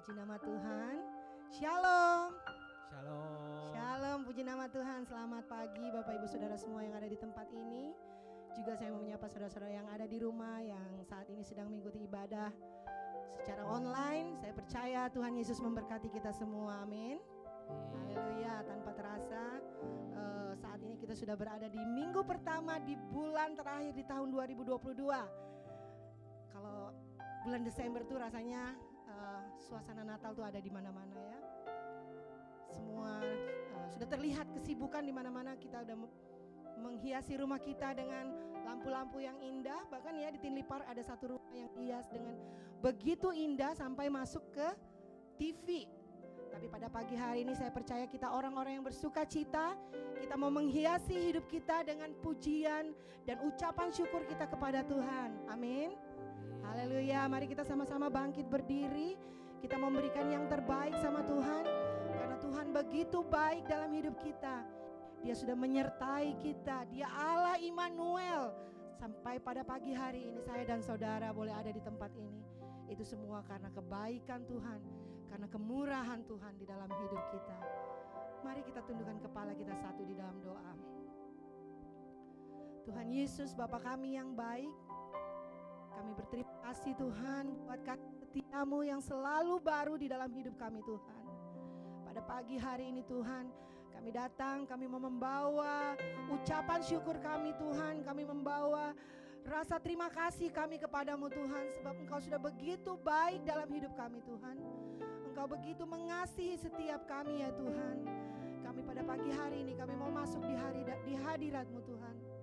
Puji nama Tuhan. Shalom. Shalom. Shalom, puji nama Tuhan. Selamat pagi Bapak Ibu Saudara semua yang ada di tempat ini. Juga saya mau menyapa saudara-saudara yang ada di rumah yang saat ini sedang mengikuti ibadah secara online. Saya percaya Tuhan Yesus memberkati kita semua. Amin. Haleluya. Tanpa terasa saat ini kita sudah berada di minggu pertama di bulan terakhir di tahun 2022. Kalau bulan Desember tuh rasanya suasana Natal tuh ada di mana-mana ya. Semua sudah terlihat kesibukan di mana-mana. Kita udah menghiasi rumah kita dengan lampu-lampu yang indah. Bahkan ya di Tinlipar ada satu rumah yang dihias dengan begitu indah sampai masuk ke TV. Tapi pada pagi hari ini saya percaya kita orang-orang yang bersuka cita. Kita mau menghiasi hidup kita dengan pujian dan ucapan syukur kita kepada Tuhan. Amin. Haleluya. Mari kita sama-sama bangkit berdiri. Kita memberikan yang terbaik sama Tuhan. Karena Tuhan begitu baik dalam hidup kita. Dia sudah menyertai kita. Dia Allah Immanuel. Sampai pada pagi hari ini saya dan saudara boleh ada di tempat ini. Itu semua karena kebaikan Tuhan. Karena kemurahan Tuhan di dalam hidup kita. Mari kita tundukkan kepala kita satu di dalam doa. Tuhan Yesus, Bapa kami yang baik. Kami berterima kasih Tuhan buat kasih setiamu yang selalu baru di dalam hidup kami Tuhan. Pada pagi hari ini Tuhan, kami datang, kami mau membawa ucapan syukur kami Tuhan. Kami membawa rasa terima kasih kami kepadamu Tuhan. Sebab Engkau sudah begitu baik dalam hidup kami Tuhan. Engkau begitu mengasihi setiap kami ya Tuhan. Kami pada pagi hari ini kami mau masuk di hadirat-Mu Tuhan.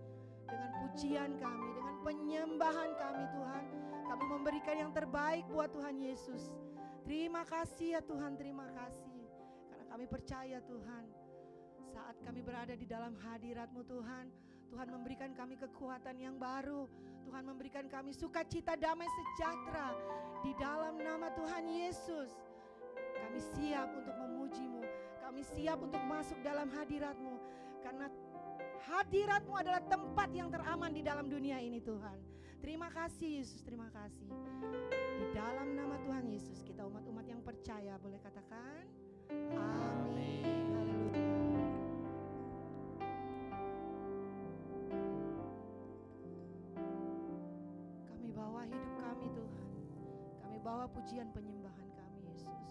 Dengan pujian kami, dengan penyembahan kami Tuhan. Kami memberikan yang terbaik buat Tuhan Yesus. Terima kasih ya Tuhan, terima kasih. Karena kami percaya Tuhan, saat kami berada di dalam hadirat-Mu Tuhan, Tuhan memberikan kami kekuatan yang baru. Tuhan memberikan kami sukacita, damai sejahtera di dalam nama Tuhan Yesus. Kami siap untuk memuji-Mu. Kami siap untuk masuk dalam hadirat-Mu. Karena hadirat-Mu adalah tempat yang teraman di dalam dunia ini Tuhan. Terima kasih Yesus, terima kasih. Di dalam nama Tuhan Yesus kita umat-umat yang percaya boleh katakan amin. Haleluya. Kami bawa hidup kami Tuhan. Kami bawa pujian penyembahan kami Yesus.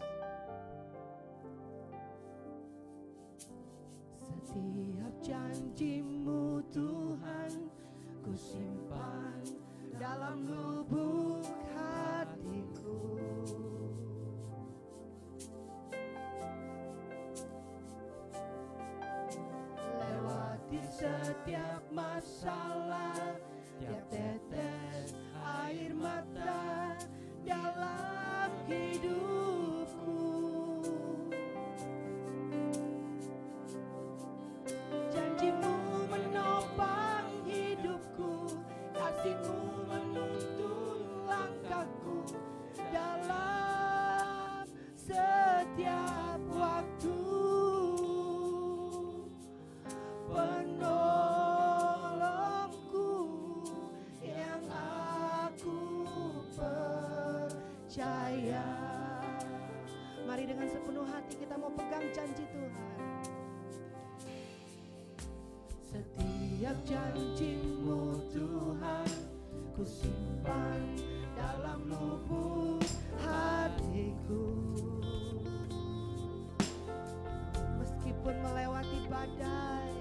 Setiap janji-Mu Tuhan ku simpan dalam lubuk hatiku. Lewati setiap masalah, tiap tetes air mata dalam hidupku. Janji-Mu menopang hidupku, kasih-Mu menuntun langkahku dalam setiap waktu. Penolongku yang aku percaya. Mari dengan sepenuh hati kita mau pegang janji Tuhan. Setiap janji-Mu Tuhan ku simpan dalam lubuk hatiku. Meskipun melewati badai,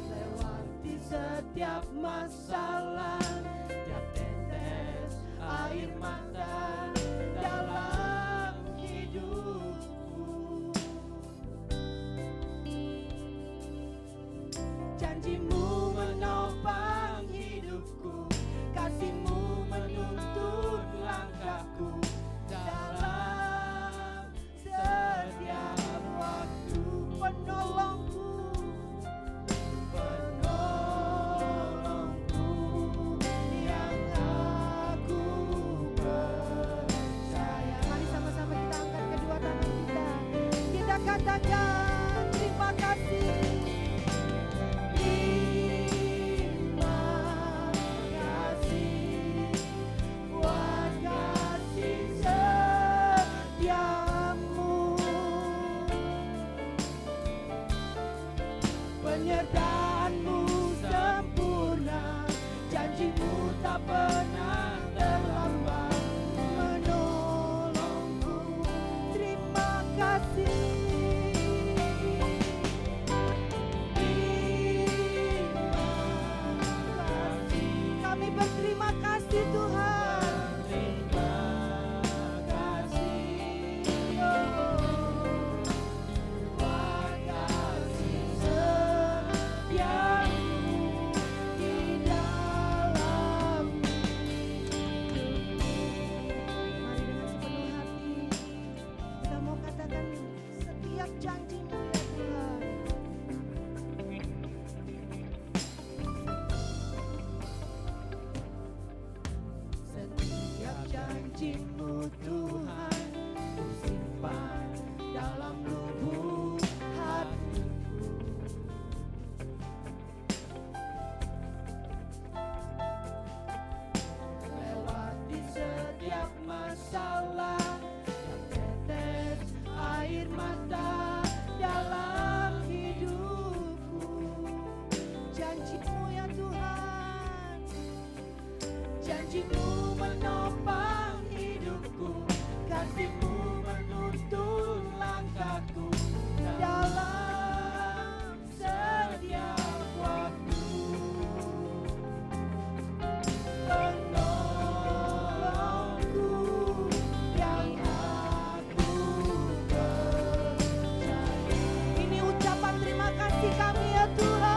lewati setiap masalah, tiap tetes air mata dalam hidupku. Janji-Mu menopang hidupku, kasih-Mu menuntun langkahku dalam setiap waktu. Penolongku, penolongku yang aku percaya. Mari sama-sama kita angkat kedua tangan kita. Kita katakan terima kasih. Terima kasih buat kasih setia. Janji-Mu Tuhan ku simpan dalam lubuk hatiku. Lewati setiap masalah, setiap tetes air mata dalam hidupku. Janji-Mu ya Tuhan, janji-Mu menopang hidupku, kasih-Mu menuntun langkahku dalam setiap waktu. Penolongku yang aku percaya. Ini ucapan terima kasih kami ya Tuhan.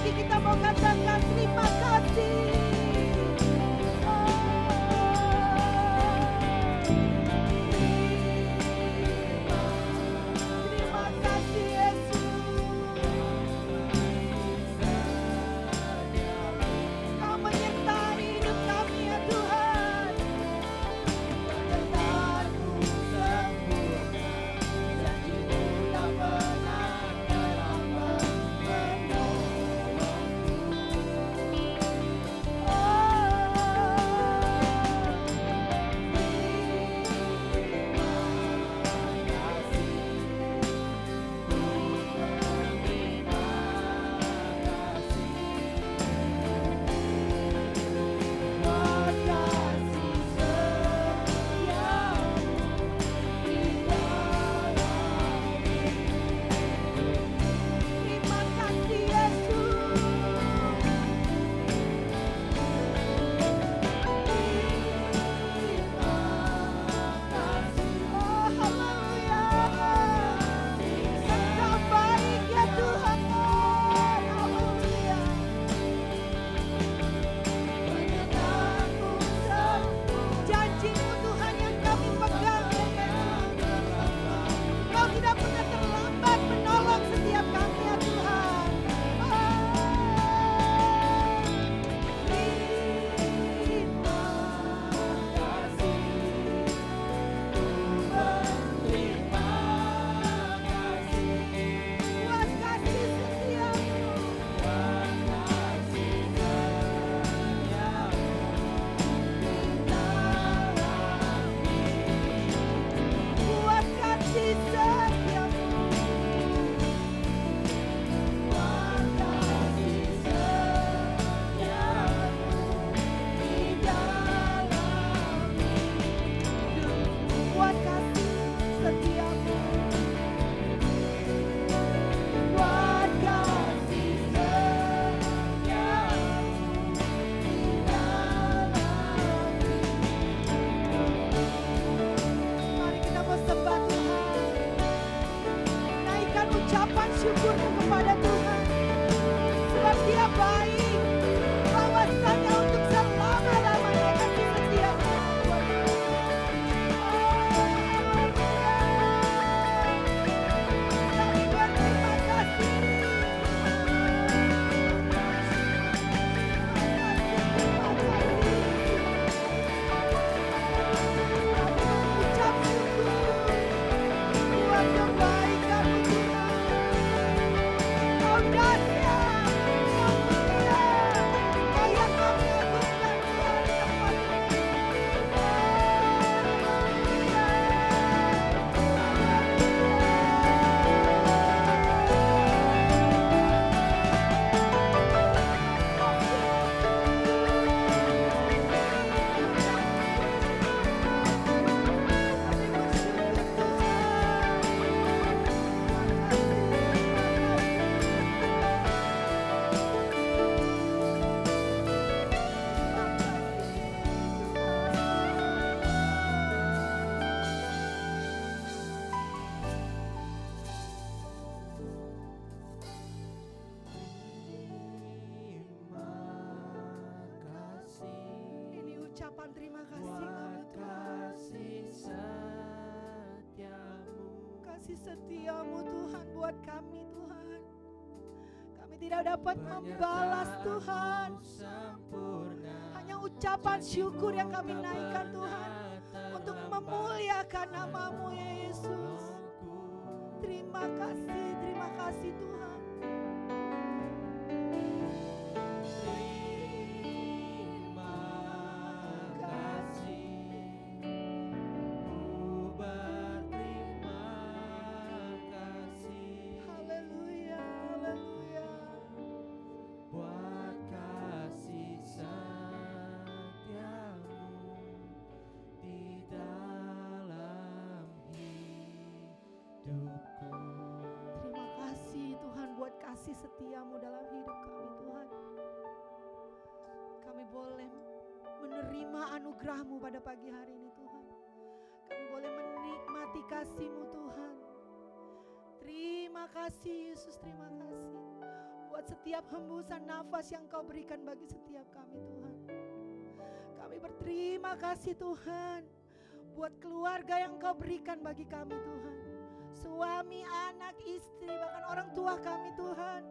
Kita mau katakan terima kasih. Terima kasih Yesus. Kau menyertai hidup kami ya Tuhan. Penyertaanmu sempurna, janji-Mu tak pernah terlambat. Kau dahsyat, Kau mulia. terima kasih kami Tuhan. Kasih setiamu Tuhan buat kami Tuhan. Kami tidak dapat membalas Tuhan. Hanya ucapan syukur yang kami naikkan Tuhan, untuk memuliakan namamu ya Yesus. Terima kasih Tuhan. Kasih setiamu dalam hidup kami Tuhan. Kami boleh menerima anugerahmu pada pagi hari ini Tuhan. Kami boleh menikmati kasih-Mu Tuhan. Terima kasih Yesus, terima kasih buat setiap hembusan nafas yang Kau berikan bagi setiap kami Tuhan. Kami berterima kasih Tuhan buat keluarga yang Kau berikan bagi kami Tuhan. Suami, anak, istri, bahkan orang tua kami Tuhan.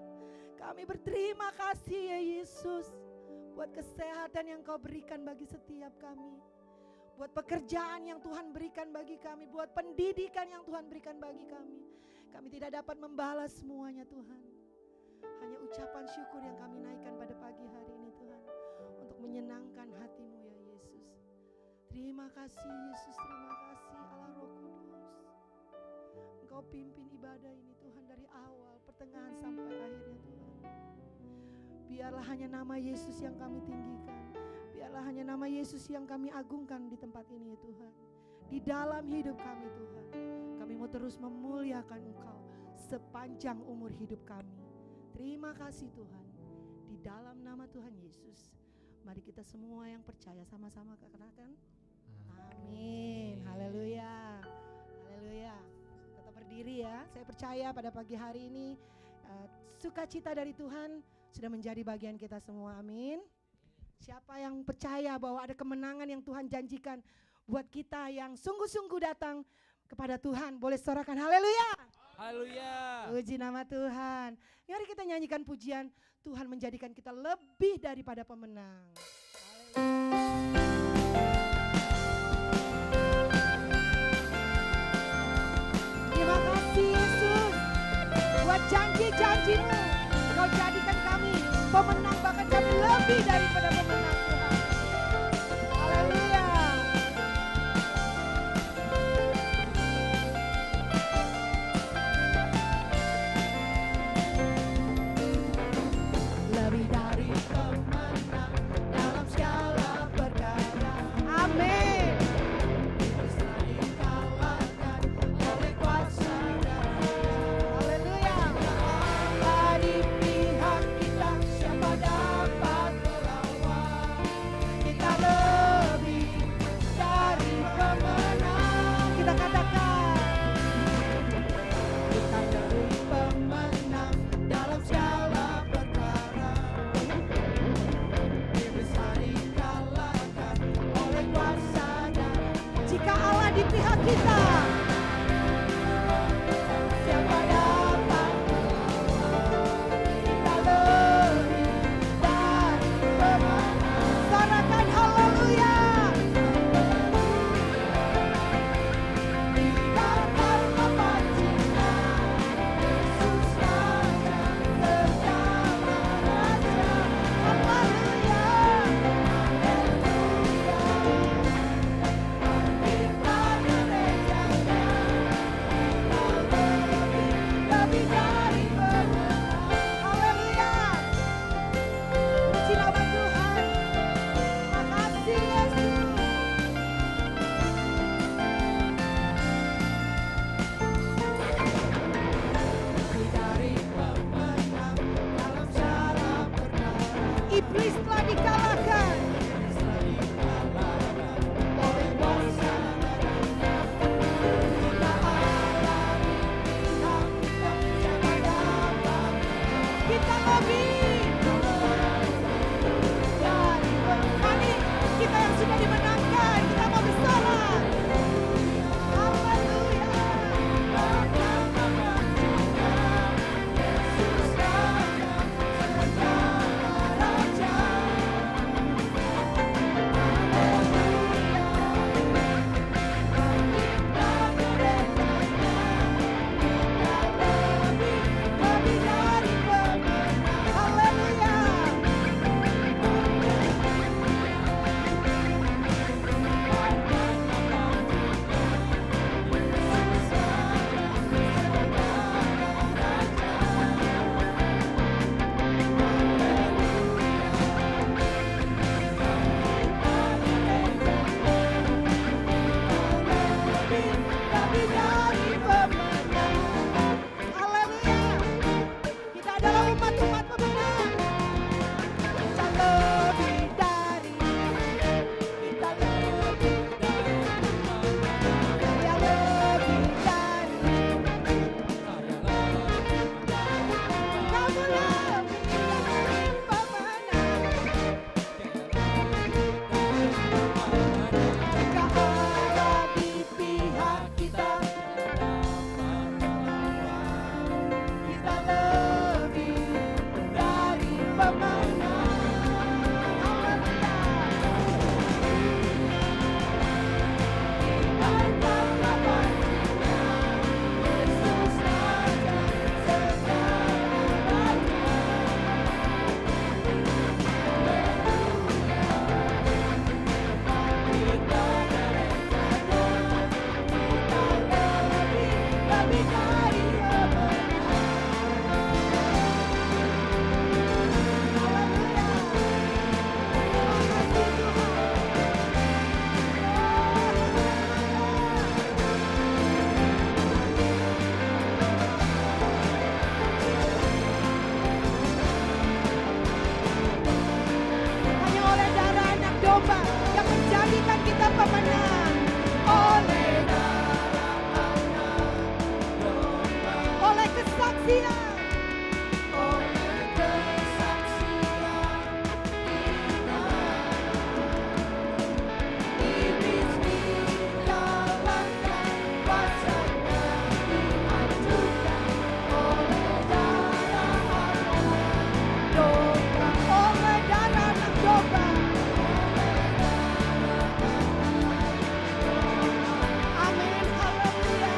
Kami berterima kasih ya Yesus buat kesehatan yang Kau berikan bagi setiap kami. Buat pekerjaan yang Tuhan berikan bagi kami. Buat pendidikan yang Tuhan berikan bagi kami. Kami tidak dapat membalas semuanya Tuhan. Hanya ucapan syukur yang kami naikkan pada pagi hari ini Tuhan. Untuk menyenangkan hati-Mu ya Yesus. Terima kasih Yesus, terima kasih Allah Roh Kudus. Engkau pimpin ibadah ini Tuhan dari awal, pertengahan sampai akhirnya Tuhan. Biarlah hanya nama Yesus yang kami tinggikan. Biarlah hanya nama Yesus yang kami agungkan di tempat ini ya Tuhan. Di dalam hidup kami Tuhan. Kami mau terus memuliakan Engkau sepanjang umur hidup kami. Terima kasih Tuhan. Di dalam nama Tuhan Yesus. Mari kita semua yang percaya sama-sama katakan amin. Haleluya. Haleluya. Berdiri ya, saya percaya pada pagi hari ini sukacita dari Tuhan sudah menjadi bagian kita semua, amin. Siapa yang percaya bahwa ada kemenangan yang Tuhan janjikan buat kita yang sungguh-sungguh datang kepada Tuhan, boleh sorakan haleluya. Haleluya. Puji nama Tuhan. Mari kita nyanyikan pujian, Tuhan menjadikan kita lebih daripada pemenang. Haleluya. Terima kasih Yesus buat janji-janji-Mu. Kau jadikan kami pemenang, bahkan kami lebih daripada pemenang Tuhan. Haleluya. Lebih dari pemenang dalam segala perkara. Amin. Di pihak kita, siapa dapat kita lebih dari pemenang. Sorakan haleluya. Biarkan apa cinta Yesus Raja segala raja. Haleluya. Iblis telah dikalahkan. Oleh kuasa kita ada di pihak siapa dapat kita lebih dari kami, kita yang sudah dimenangkan. kesaksian. oleh kesaksian iman. Iblis dikalahkan, kuasanya dihancurkan oleh darah anak domba. Oleh darah anak domba. Amin, haleluya.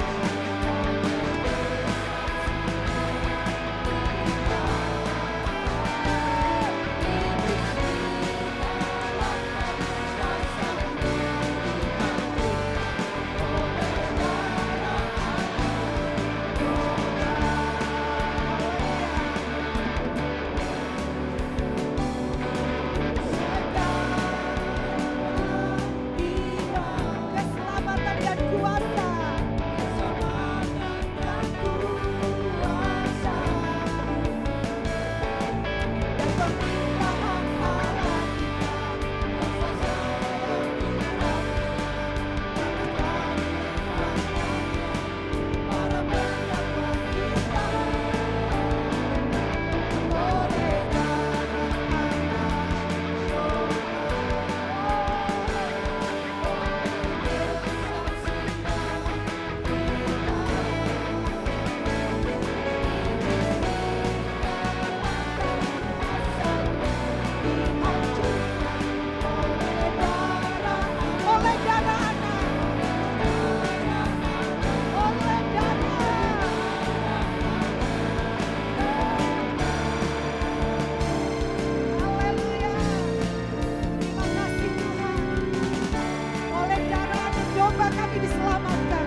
Keselamatan dan kuasa. Dan pemerintahan Allah para pendakwa kita oleh Oleh darah anak. Oleh darah. Haleluya. Terima kasih Tuhan. Oleh darah anak domba kami diselamatkan.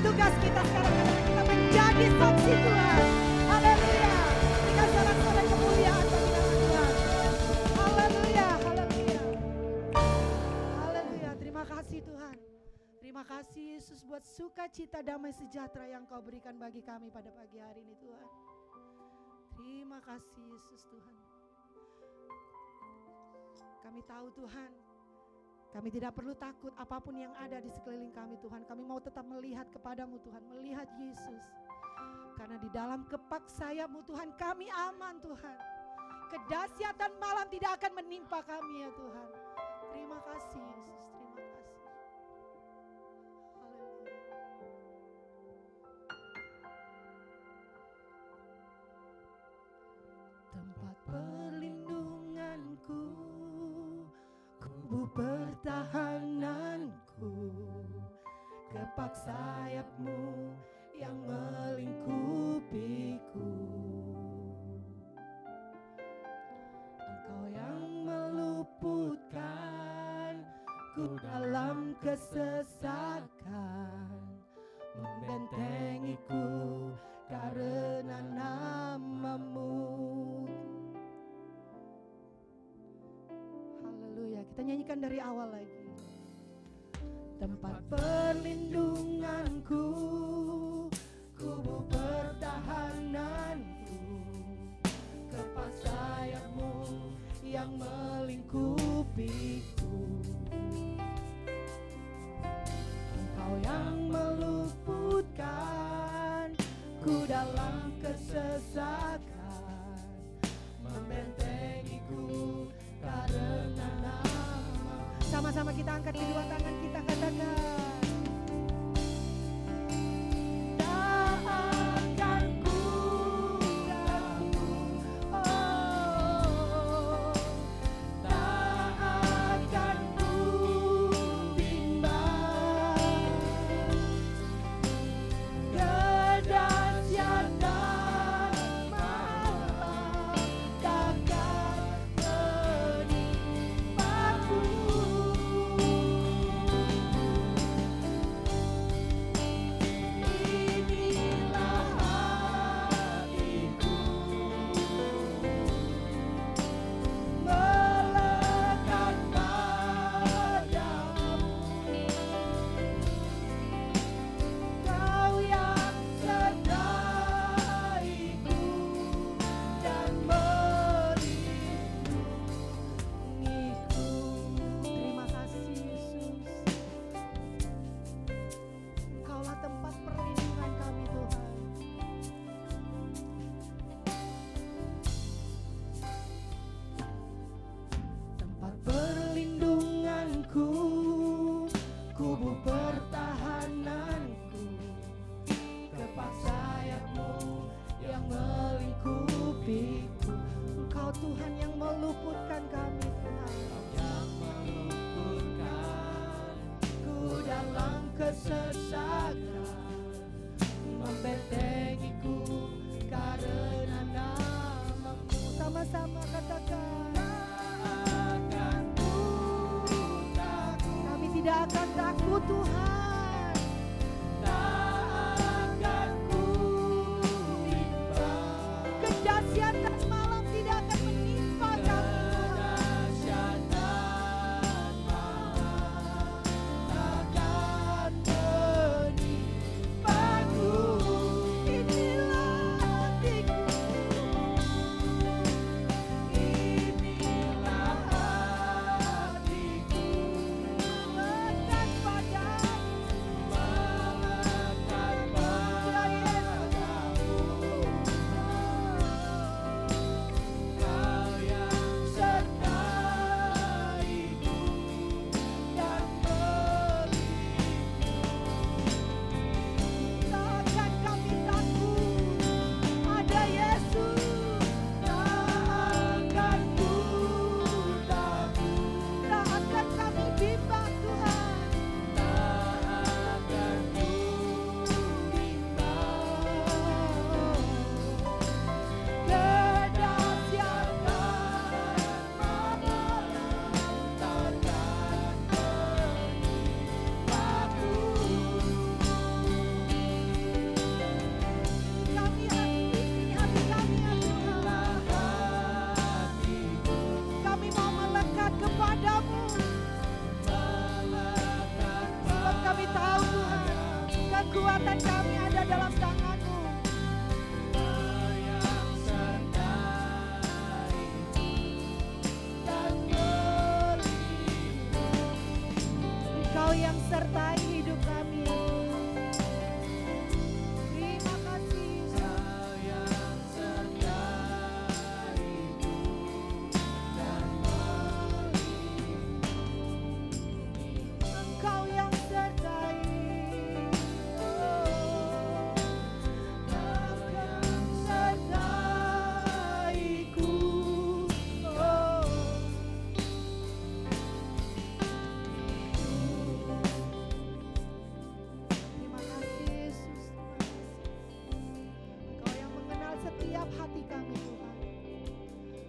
Tugas kita sekarang adalah kita menjadi saksi Tuhan. Haleluya. Berikan sorak-sorai kemuliaan bagi nama Tuhan. Haleluya. Haleluya. Haleluya. Terima kasih Tuhan. Terima kasih Yesus buat sukacita damai sejahtera yang Kau berikan bagi kami pada pagi hari ini Tuhan. Terima kasih Yesus Tuhan. Kami tahu Tuhan, kami tidak perlu takut apapun yang ada di sekeliling kami Tuhan. Kami mau tetap melihat kepadamu Tuhan, melihat Yesus. Karena di dalam kepak sayap-Mu Tuhan kami aman Tuhan. Kedahsyatan malam tidak akan menimpa kami ya Tuhan. Terima kasih Yesus, terima kasih. Haleluya. Tempat perlindunganku, kubu pertahananku, kepak sayap-Mu yang melingkupiku. Engkau yang meluputkan ku dalam kesesakan, membentengiku karena nama-Mu. Haleluya, kita nyanyikan dari awal lagi. Tempat perlindunganku, kubu pertahananku, kepak sayap-Mu yang melingkupiku. Engkau yang meluputkan ku dalam kesesakan, membentengiku karena nama. Sama-sama kita angkat kedua tangan kita, katakan. Tak akan ku ragu, oh, tak akan ku bimbang. Kedahsyatan malam takkan menimpaku. Tuhan yang meluputkan kami Tuhan. yang meluputkanku dalam kesesakan, membentengiku karena namamu. Sama-sama katakan, Akan ku takut, kami tidak akan takut Tuhan. tak akan ku bimbang. Kedahsyatan malam tidak akan menimpa kami Tuhan. Kedahsyatan malam takkan menimpaku. Inilah hatiku, Inilah hatiku, melekat padamu. melekat Ya Yesus, padamu. Kau yang sertaiku dan takkan kami takut. Ada Yesus. akan ku takut, Tak akan kami bimbang Tuhan. tak akan ku bimbang. Kedahsyatan malam takkan menimpaku. Kami ini hati kami ya Tuhan. Hatiku Kami mau melekat kepadamu. melekat Sebab kami tahu Tuhan, kekuatan kami ada dalam tangan-Mu. Kau yang sertaiku dan melindungi. Engkau yang sertai hidup kami ya Tuhan. Terima kasih Yesus. Kau yang sertaiku dan melindungi. Engkau yang sertai. Kau yang Sertaiku. Terima kasih Yesus. Engkau yang mengenal setiap hati kami Tuhan.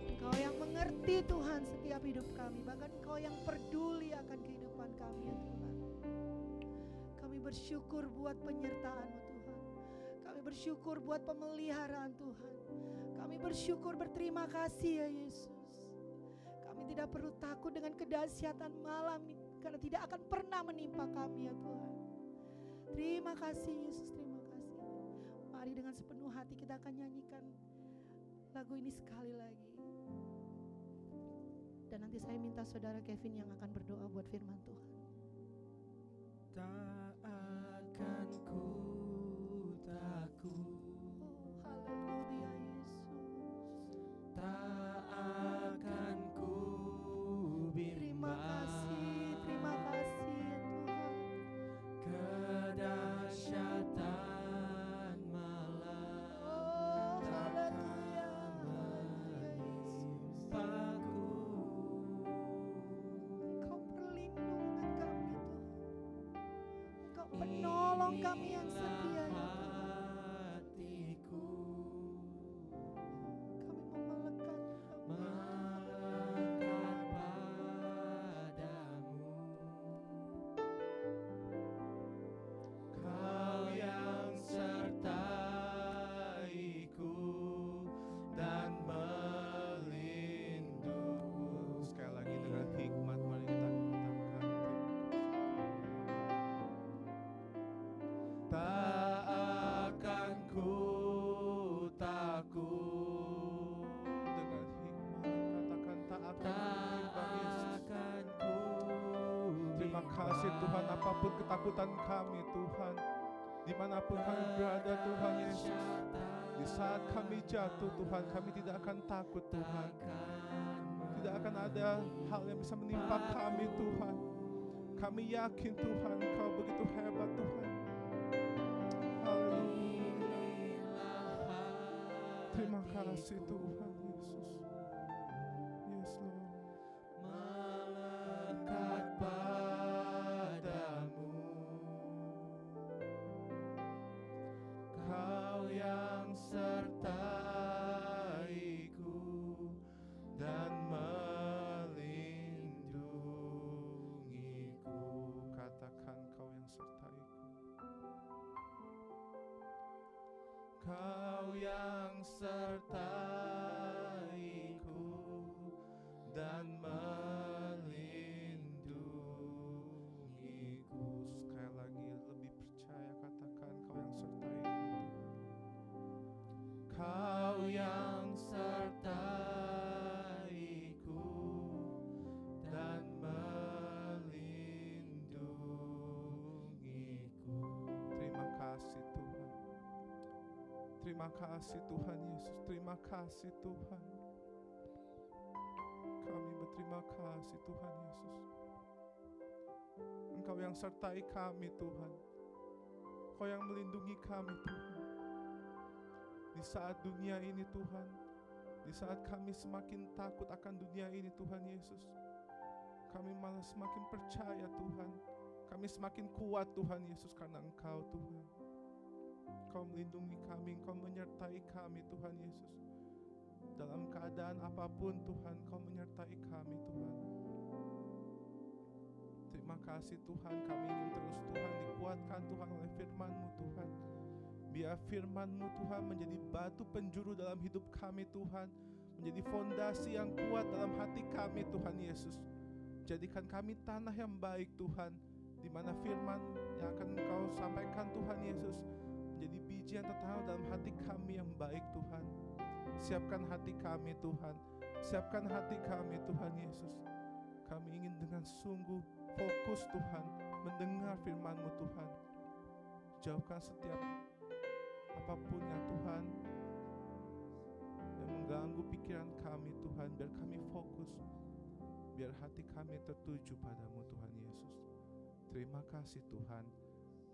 Engkau yang mengerti Tuhan setiap hidup kami. Bahkan Engkau yang peduli akan kehidupan kami ya Tuhan. Kami bersyukur buat penyertaan-Mu Tuhan. Kami bersyukur buat pemeliharaan Tuhan. Kami bersyukur berterima kasih ya Yesus. Kami tidak perlu takut dengan kedahsyatan malam ini, karena tidak akan pernah menimpa kami ya Tuhan. Terima kasih Yesus, terima kasih. Mari dengan sepenuh hati kita akan nyanyikan lagu ini sekali lagi. Dan nanti saya minta saudara Kevin yang akan berdoa buat firman Tuhan. Tak akan ku takut, Oh, haleluya Yesus. tak akan ku Terima kasih, bimbang. terima kasih ya Tuhan. Kedahsyatan malam Oh, haleluya. menimpaku. Engkau perlindungan kami Tuhan. Engkau penolong kami yang setia ya Tuhan. Hatiku Kami mau melekat di kamu. melekat padamu. Kau yang sertaiku dan melindungi. Sekali lagi dengan hikmat mari kita katakan Tak akan ku takut, dengan hikmat katakan tak akan tak menimpa Yesus. akan ku Terima kasih Tuhan, apapun ketakutan kami Tuhan, dimanapun kami berada Tuhan Yesus, di saat kami jatuh Tuhan, kami tidak akan takut Tuhan. Tidak akan ada hal yang bisa menimpa kami Tuhan. Kami yakin Tuhan, Kau begitu hebat Tuhan. Haleluya. Terima kasih Tuhan Yesus. Yes, Lord. melekat padamu, Kau yang sertaiku dan melindungiku. Katakan Kau yang sertaiku. Kau yang sertaiku dan melindungiku. Sekali lagi lebih percaya, katakan Kau yang sertaiku. Kau yang sertaiku dan melindungiku. Terima kasih Tuhan. Terima kasih Tuhan Yesus. Terima kasih Tuhan. Kami berterima kasih Tuhan Yesus. Engkau yang sertai kami Tuhan. Engkau yang melindungi kami Tuhan. Di saat dunia ini Tuhan, di saat kami semakin takut akan dunia ini Tuhan Yesus, kami malah semakin percaya Tuhan. Kami semakin kuat Tuhan Yesus karena Engkau Tuhan. Engkau melindungi kami, Engkau menyertai kami Tuhan Yesus. Dalam keadaan apapun Tuhan, Engkau menyertai kami Tuhan. Terima kasih Tuhan, kami ingin terus Tuhan dikuatkan Tuhan oleh firman-Mu Tuhan. Biar firman-Mu Tuhan menjadi batu penjuru dalam hidup kami Tuhan, menjadi fondasi yang kuat dalam hati kami Tuhan Yesus. Jadikan kami tanah yang baik Tuhan, di mana firman yang akan Engkau sampaikan Tuhan Yesus menjadi biji yang tertanam dalam hati kami yang baik Tuhan. Siapkan hati kami Tuhan, siapkan hati kami Tuhan Yesus. Kami ingin dengan sungguh fokus Tuhan, mendengar firman-Mu Tuhan. Jauhkan setiap apapun ya Tuhan yang mengganggu pikiran kami Tuhan, biar kami fokus, biar hati kami tertuju padamu Tuhan Yesus. Terima kasih Tuhan,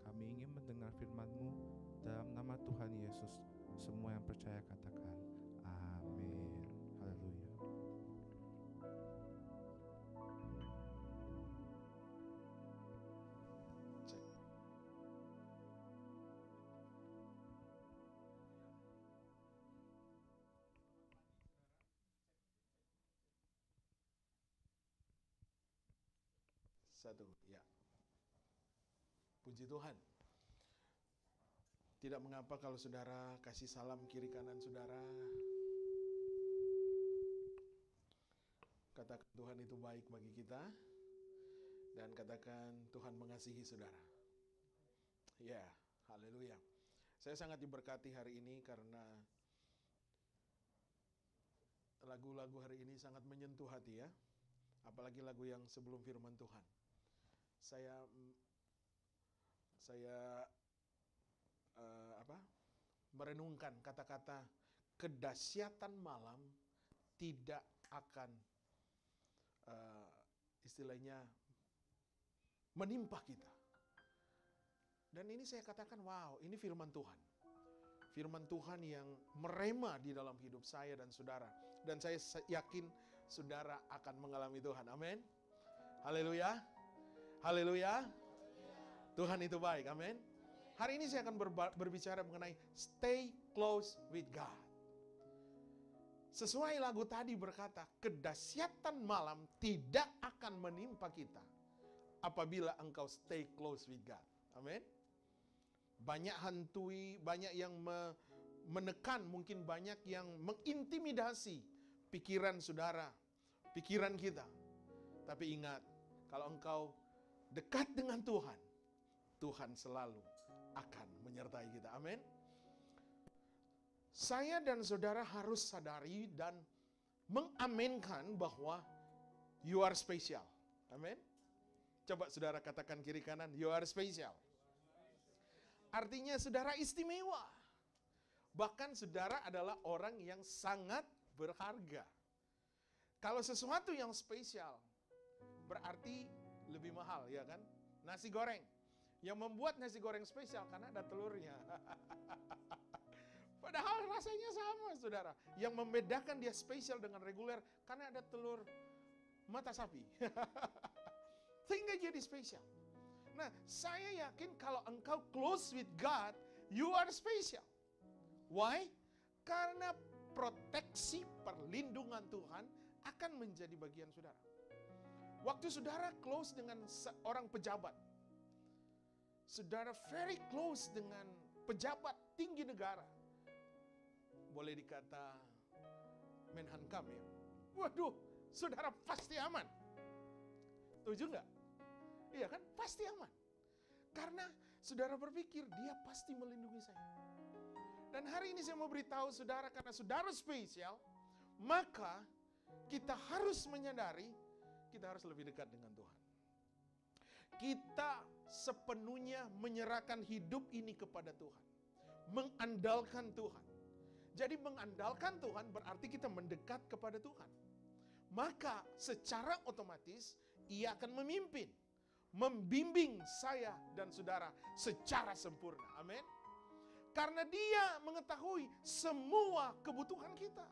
kami ingin mendengar firman-Mu dalam nama Tuhan Yesus. Semua yang percaya katakan amin. Haleluya. Satu, ya. Puji Tuhan. Tidak mengapa kalau saudara kasih salam kiri kanan saudara. Katakan Tuhan itu baik bagi kita. Dan katakan Tuhan mengasihi saudara. Ya, haleluya. Saya sangat diberkati hari ini karena lagu-lagu hari ini sangat menyentuh hati ya. Apalagi lagu yang sebelum firman Tuhan. Saya merenungkan kata-kata kedahsyatan malam tidak akan istilahnya menimpa kita. Dan ini saya katakan wow, ini firman Tuhan. Firman Tuhan yang merema di dalam hidup saya dan saudara. Dan saya yakin saudara akan mengalami Tuhan. Amin. Haleluya. Haleluya. Tuhan itu baik. Amin. Hari ini saya akan berbicara mengenai stay close with God. Sesuai lagu tadi berkata, kedahsyatan malam tidak akan menimpa kita apabila engkau stay close with God. Amin. Banyak hantui, banyak yang menekan, mungkin banyak yang mengintimidasi pikiran saudara, pikiran kita. Tapi ingat, kalau engkau dekat dengan Tuhan, Tuhan selalu akan menyertai kita. Amin. Saya dan saudara harus sadari dan mengaminkan bahwa you are special. Amin. Coba saudara katakan kiri kanan, you are special. Artinya saudara istimewa. Bahkan saudara adalah orang yang sangat berharga. Kalau sesuatu yang spesial, berarti lebih mahal, ya kan? Nasi goreng. Yang membuat nasi goreng spesial karena ada telurnya. Padahal rasanya sama, saudara. Yang membedakan dia spesial dengan reguler karena ada telur mata sapi. Sehingga jadi spesial. Nah, saya yakin kalau engkau close with God, you are special. Why? Karena proteksi perlindungan Tuhan akan menjadi bagian saudara. Waktu saudara close dengan seorang pejabat, saudara very close dengan pejabat tinggi negara, boleh dikata Menhankam ya. Waduh, saudara pasti aman. Setuju nggak? Iya kan? Pasti aman. Karena saudara berpikir dia pasti melindungi saya. Dan hari ini saya mau beritahu saudara, karena saudara spesial, maka kita harus menyadari kita harus lebih dekat dengan Tuhan. Kita sepenuhnya menyerahkan hidup ini kepada Tuhan. Mengandalkan Tuhan. Jadi mengandalkan Tuhan berarti kita mendekat kepada Tuhan. Maka secara otomatis Ia akan memimpin, membimbing saya dan saudara secara sempurna. Amin. Karena Dia mengetahui semua kebutuhan kita.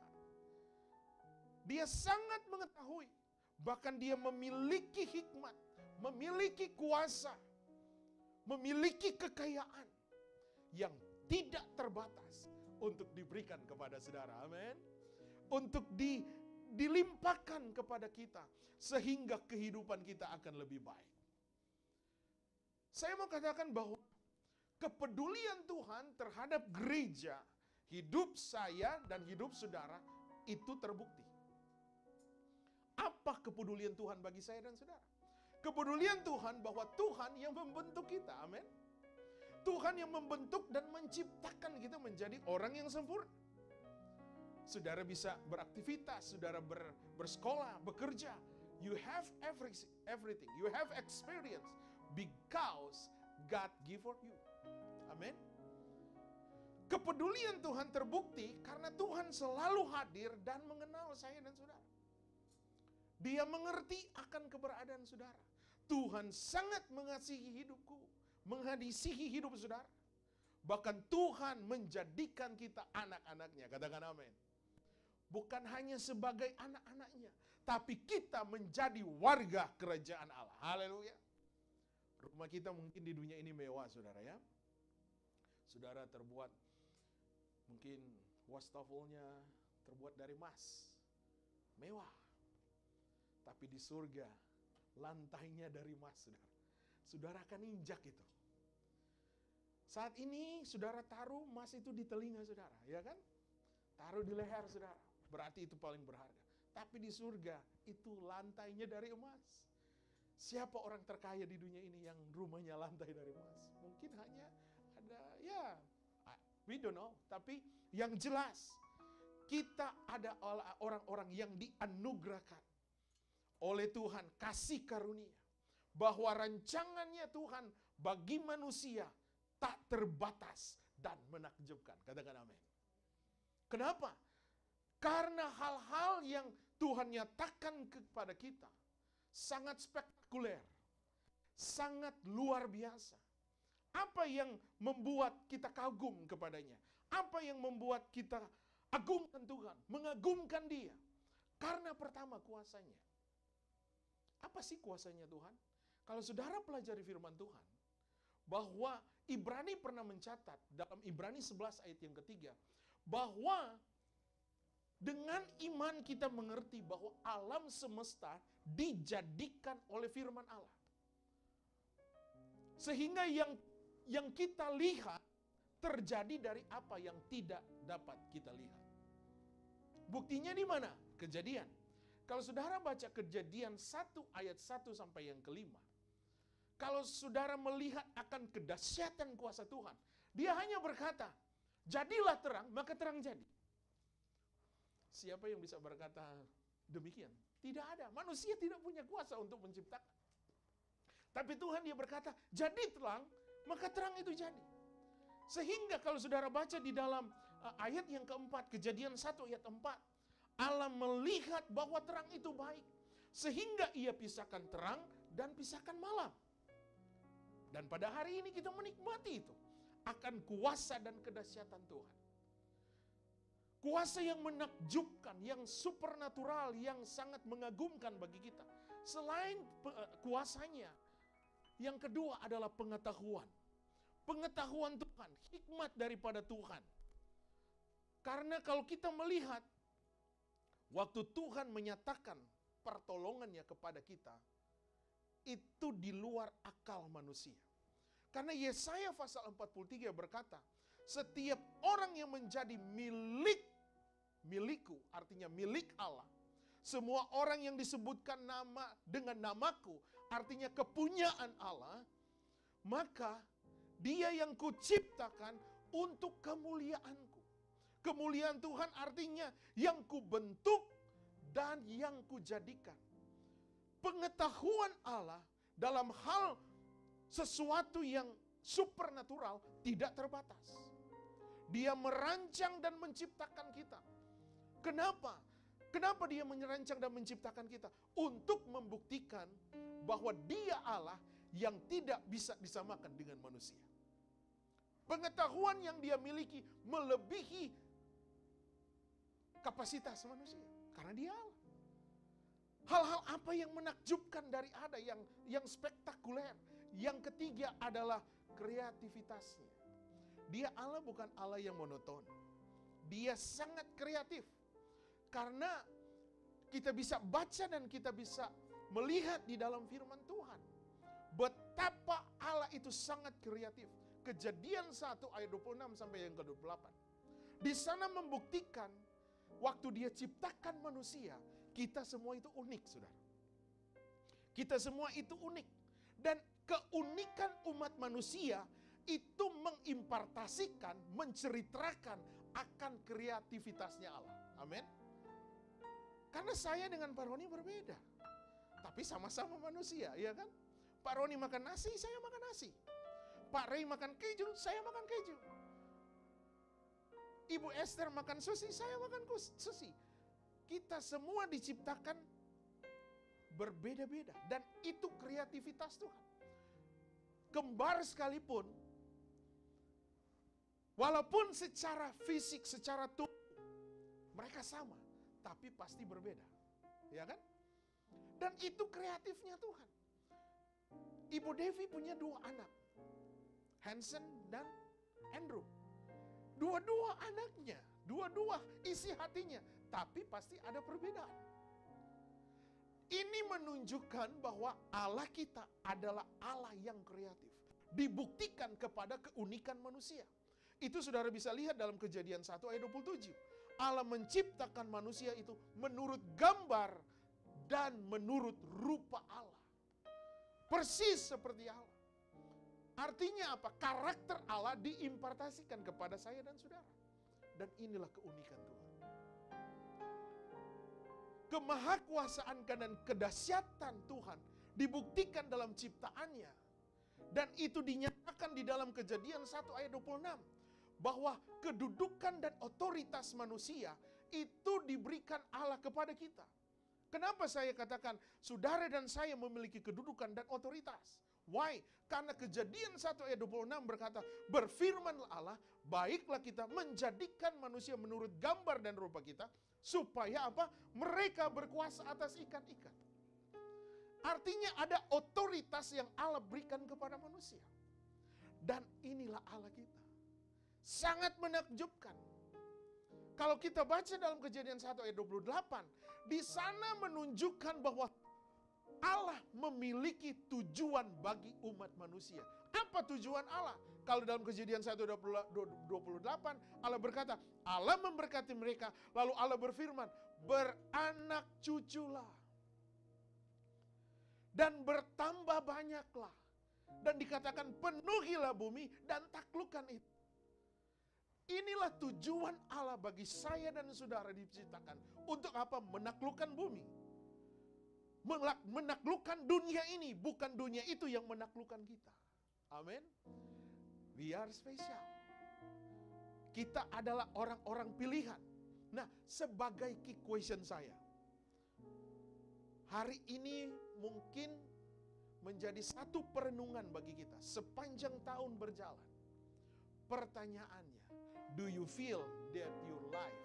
Dia sangat mengetahui. Bahkan Dia memiliki hikmat, memiliki kuasa, memiliki kekayaan yang tidak terbatas untuk diberikan kepada saudara. Amin. Untuk dilimpahkan kepada kita sehingga kehidupan kita akan lebih baik. Saya mau katakan bahwa kepedulian Tuhan terhadap gereja, hidup saya dan hidup saudara itu terbukti. Apa kepedulian Tuhan bagi saya dan saudara? Kepedulian Tuhan bahwa Tuhan yang membentuk kita. Amin. Tuhan yang membentuk dan menciptakan kita menjadi orang yang sempurna. Saudara bisa beraktivitas, saudara bersekolah, bekerja. You have everything. You have experience because God give for you. Amin. Kepedulian Tuhan terbukti karena Tuhan selalu hadir dan mengenal saya dan saudara. Dia mengerti akan keberadaan saudara. Tuhan sangat mengasihi hidupku, mengasihi hidup saudara. Bahkan Tuhan menjadikan kita anak-anaknya. Katakan amin. Bukan hanya sebagai anak-anaknya, tapi kita menjadi warga kerajaan Allah. Haleluya. Rumah kita mungkin di dunia ini mewah, saudara ya. Saudara terbuat, mungkin wastafelnya terbuat dari emas. Mewah. Tapi di surga, lantainya dari emas, saudara. Saudara akan injak itu. Saat ini, saudara taruh emas itu di telinga saudara, ya kan? Taruh di leher saudara, berarti itu paling berharga. Tapi di surga, itu lantainya dari emas. Siapa orang terkaya di dunia ini yang rumahnya lantai dari emas? Mungkin hanya ada, ya, we don't know. Tapi yang jelas, kita ada orang-orang yang dianugerahkan oleh Tuhan, kasih karunia. Bahwa rancangannya Tuhan bagi manusia tak terbatas dan menakjubkan. Katakan amin. Kenapa? Karena hal-hal yang Tuhan nyatakan kepada kita sangat spektakuler, sangat luar biasa. Apa yang membuat kita kagum kepadanya? Apa yang membuat kita agungkan Tuhan, mengagumkan Dia? Karena pertama kuasanya. Apa sih kuasanya Tuhan? Kalau saudara pelajari firman Tuhan, bahwa Ibrani pernah mencatat dalam Ibrani 11 ayat yang ketiga, bahwa dengan iman kita mengerti bahwa alam semesta dijadikan oleh firman Allah. Sehingga yang kita lihat terjadi dari apa yang tidak dapat kita lihat. Buktinya di mana? Kejadian. Kalau saudara baca Kejadian 1 ayat 1 sampai yang kelima, kalau saudara melihat akan kedahsyatan kuasa Tuhan, Dia hanya berkata, jadilah terang, maka terang jadi. Siapa yang bisa berkata demikian? Tidak ada. Manusia tidak punya kuasa untuk menciptakan. Tapi Tuhan Dia berkata, jadi terang, maka terang itu jadi. Sehingga kalau saudara baca di dalam ayat yang keempat, Kejadian 1 ayat 4, Allah melihat bahwa terang itu baik. Sehingga Ia pisahkan terang dan pisahkan malam. Dan pada hari ini kita menikmati itu. Akan kuasa dan kedahsyatan Tuhan. Kuasa yang menakjubkan, yang supernatural, yang sangat mengagumkan bagi kita. Selain kuasanya, yang kedua adalah pengetahuan. Pengetahuan Tuhan, hikmat daripada Tuhan. Karena kalau kita melihat, waktu Tuhan menyatakan pertolongannya kepada kita, itu di luar akal manusia. Karena Yesaya pasal 43 berkata, setiap orang yang menjadi milikku, artinya milik Allah. Semua orang yang disebutkan nama dengan namaku, artinya kepunyaan Allah, maka dia yang kuciptakan untuk kemuliaanku. Kemuliaan Tuhan artinya yang kubentuk dan yang kujadikan. Pengetahuan Allah dalam hal sesuatu yang supernatural tidak terbatas. Dia merancang dan menciptakan kita. Kenapa? Kenapa dia merancang dan menciptakan kita? Untuk membuktikan bahwa dia Allah yang tidak bisa disamakan dengan manusia. Pengetahuan yang dia miliki melebihi kapasitas manusia. Karena dia Allah. Hal-hal apa yang menakjubkan dari ada yang spektakuler. Yang ketiga adalah kreativitasnya. Dia Allah bukan Allah yang monoton. Dia sangat kreatif. Karena kita bisa baca dan kita bisa melihat di dalam firman Tuhan. Betapa Allah itu sangat kreatif. Kejadian 1 ayat 26 sampai yang ke-28. Di sana membuktikan waktu dia ciptakan manusia, kita semua itu unik, saudara. Kita semua itu unik. Dan keunikan umat manusia itu mengimpartasikan, menceritakan akan kreativitasnya Allah. Amin. Karena saya dengan Pak Roni berbeda. Tapi sama-sama manusia, ya kan? Pak Roni makan nasi, saya makan nasi. Pak Ray makan keju, saya makan keju. Ibu Esther makan sushi, saya makan sushi. Kita semua diciptakan berbeda-beda. Dan itu kreativitas Tuhan. Kembar sekalipun, walaupun secara fisik, secara tubuh, mereka sama. Tapi pasti berbeda. Ya kan? Dan itu kreatifnya Tuhan. Ibu Devi punya 2 anak. Hansen dan Andrew. Dua-dua anaknya. Dua-dua isi hatinya. Tapi pasti ada perbedaan. Ini menunjukkan bahwa Allah kita adalah Allah yang kreatif. Dibuktikan kepada keunikan manusia. Itu saudara bisa lihat dalam Kejadian 1 ayat 27. Allah menciptakan manusia itu menurut gambar dan menurut rupa Allah. Persis seperti Allah. Artinya apa? Karakter Allah diimpartasikan kepada saya dan saudara. Dan inilah keunikan Tuhan. Kemahakuasaan dan kedahsyatan Tuhan dibuktikan dalam ciptaannya. Dan itu dinyatakan di dalam Kejadian 1 ayat 26. Bahwa kedudukan dan otoritas manusia itu diberikan Allah kepada kita. Kenapa saya katakan saudara dan saya memiliki kedudukan dan otoritas? Why? Karena Kejadian 1 ayat 26 berkata, berfirmanlah Allah, baiklah kita menjadikan manusia menurut gambar dan rupa kita, supaya apa? Mereka berkuasa atas ikan-ikan. Artinya ada otoritas yang Allah berikan kepada manusia. Dan inilah Allah kita. Sangat menakjubkan. Kalau kita baca dalam Kejadian 1 ayat 28, di sana menunjukkan bahwa Allah memiliki tujuan bagi umat manusia. Apa tujuan Allah? Kalau dalam Kejadian 1 ayat 28, Allah berkata, Allah memberkati mereka, lalu Allah berfirman, beranak cuculah. Dan bertambah banyaklah. Dan dikatakan penuhilah bumi dan taklukkan itu. Inilah tujuan Allah bagi saya dan saudara diciptakan. Untuk apa? Menaklukkan bumi. Menaklukkan dunia ini. Bukan dunia itu yang menaklukkan kita. Amin. We are special. Kita adalah orang-orang pilihan. Nah, sebagai key question saya. Hari ini mungkin menjadi satu perenungan bagi kita. Sepanjang tahun berjalan. Pertanyaannya. Do you feel that your life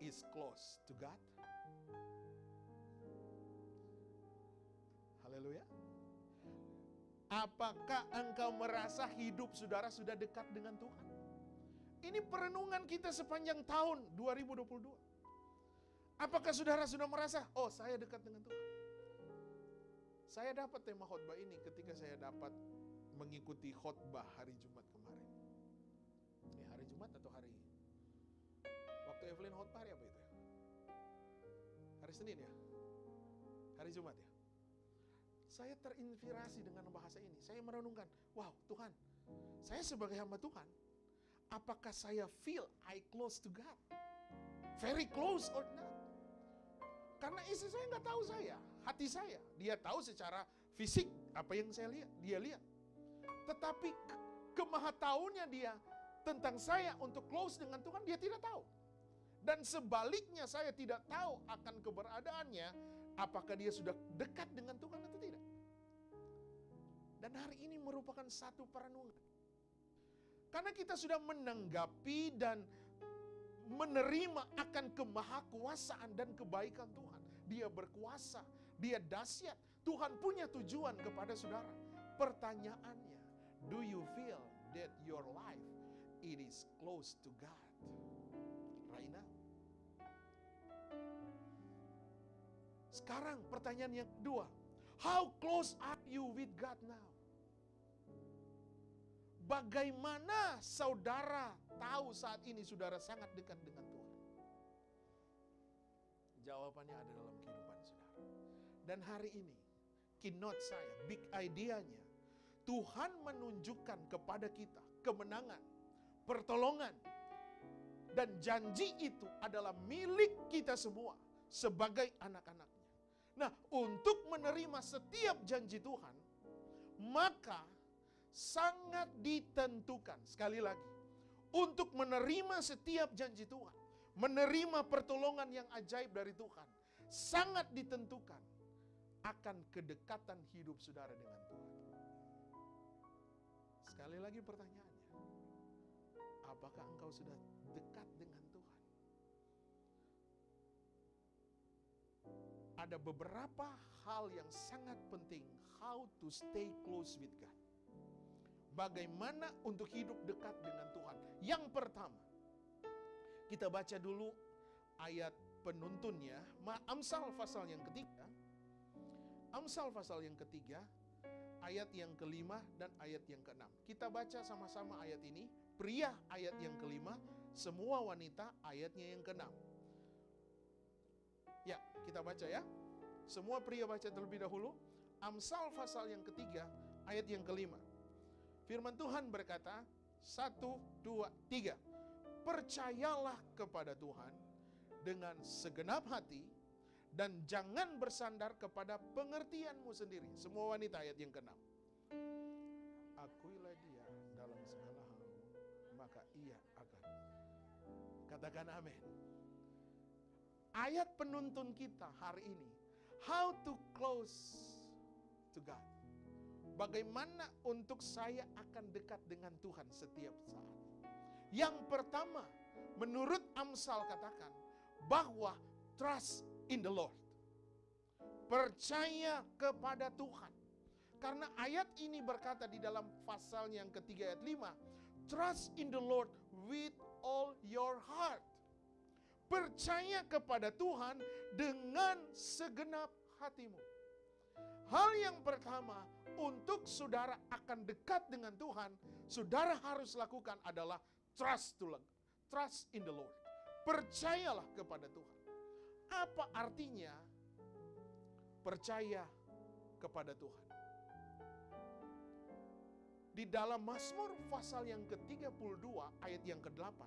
is close to God? Haleluya. Apakah engkau merasa hidup saudara sudah dekat dengan Tuhan? Ini perenungan kita sepanjang tahun 2022. Apakah saudara sudah merasa, oh saya dekat dengan Tuhan? Saya dapat tema khotbah ini ketika saya dapat mengikuti khotbah hari Jumat kemarin. Hari Jumat atau hari? Waktu Evelyn khotbah hari apa itu ya? Hari Senin ya? Hari Jumat ya? Saya terinspirasi dengan bahasa ini. Saya merenungkan, wow Tuhan, saya sebagai hamba Tuhan, apakah saya feel I close to God? Very close or not? Karena istri saya nggak tahu saya, hati saya. Dia tahu secara fisik apa yang saya lihat, dia lihat. Tetapi kemahataunya dia tentang saya untuk close dengan Tuhan, dia tidak tahu. Dan sebaliknya saya tidak tahu akan keberadaannya, apakah dia sudah dekat dengan Tuhan atau tidak. Dan hari ini merupakan satu perenungan. Karena kita sudah menanggapi dan menerima akan kemahakuasaan dan kebaikan Tuhan. Dia berkuasa, dia dahsyat. Tuhan punya tujuan kepada saudara. Pertanyaannya, do you feel that your life it is close to God right now? Sekarang pertanyaan yang kedua, how close are you with God now? Bagaimana saudara tahu saat ini saudara sangat dekat dengan Tuhan? Jawabannya ada dalam kehidupan saudara. Dan hari ini, keynote saya, big idea-nya, Tuhan menunjukkan kepada kita kemenangan, pertolongan, dan janji itu adalah milik kita semua sebagai anak-anaknya. Nah, untuk menerima setiap janji Tuhan, maka sangat ditentukan, sekali lagi, untuk menerima setiap janji Tuhan, menerima pertolongan yang ajaib dari Tuhan, sangat ditentukan akan kedekatan hidup saudara dengan Tuhan. Sekali lagi pertanyaannya, apakah engkau sudah dekat dengan Tuhan? Ada beberapa hal yang sangat penting, how to stay close with God. Bagaimana untuk hidup dekat dengan Tuhan? Yang pertama, kita baca dulu ayat penuntunnya, Amsal pasal yang ketiga. Amsal pasal yang ketiga, ayat yang kelima dan ayat yang keenam. Kita baca sama-sama ayat ini. Pria ayat yang kelima, semua wanita ayatnya yang keenam. Ya, kita baca ya. Semua pria baca terlebih dahulu. Amsal pasal yang ketiga, ayat yang kelima. Firman Tuhan berkata, 1, 2, 3. Percayalah kepada Tuhan dengan segenap hati dan jangan bersandar kepada pengertianmu sendiri. Semua wanita ayat yang ke-6. Akuilah dia dalam segala hal, maka ia akan. Katakan amin. Ayat penuntun kita hari ini, how to close to God. Bagaimana untuk saya akan dekat dengan Tuhan setiap saat. Yang pertama, menurut Amsal katakan, bahwa trust in the Lord. Percaya kepada Tuhan. Karena ayat ini berkata di dalam pasal yang ketiga ayat 5, trust in the Lord with all your heart. Percaya kepada Tuhan dengan segenap hatimu. Hal yang pertama, untuk saudara akan dekat dengan Tuhan, saudara harus lakukan adalah trust in the Lord. Percayalah kepada Tuhan. Apa artinya percaya kepada Tuhan? Di dalam Mazmur pasal yang ke-32 ayat yang ke-8,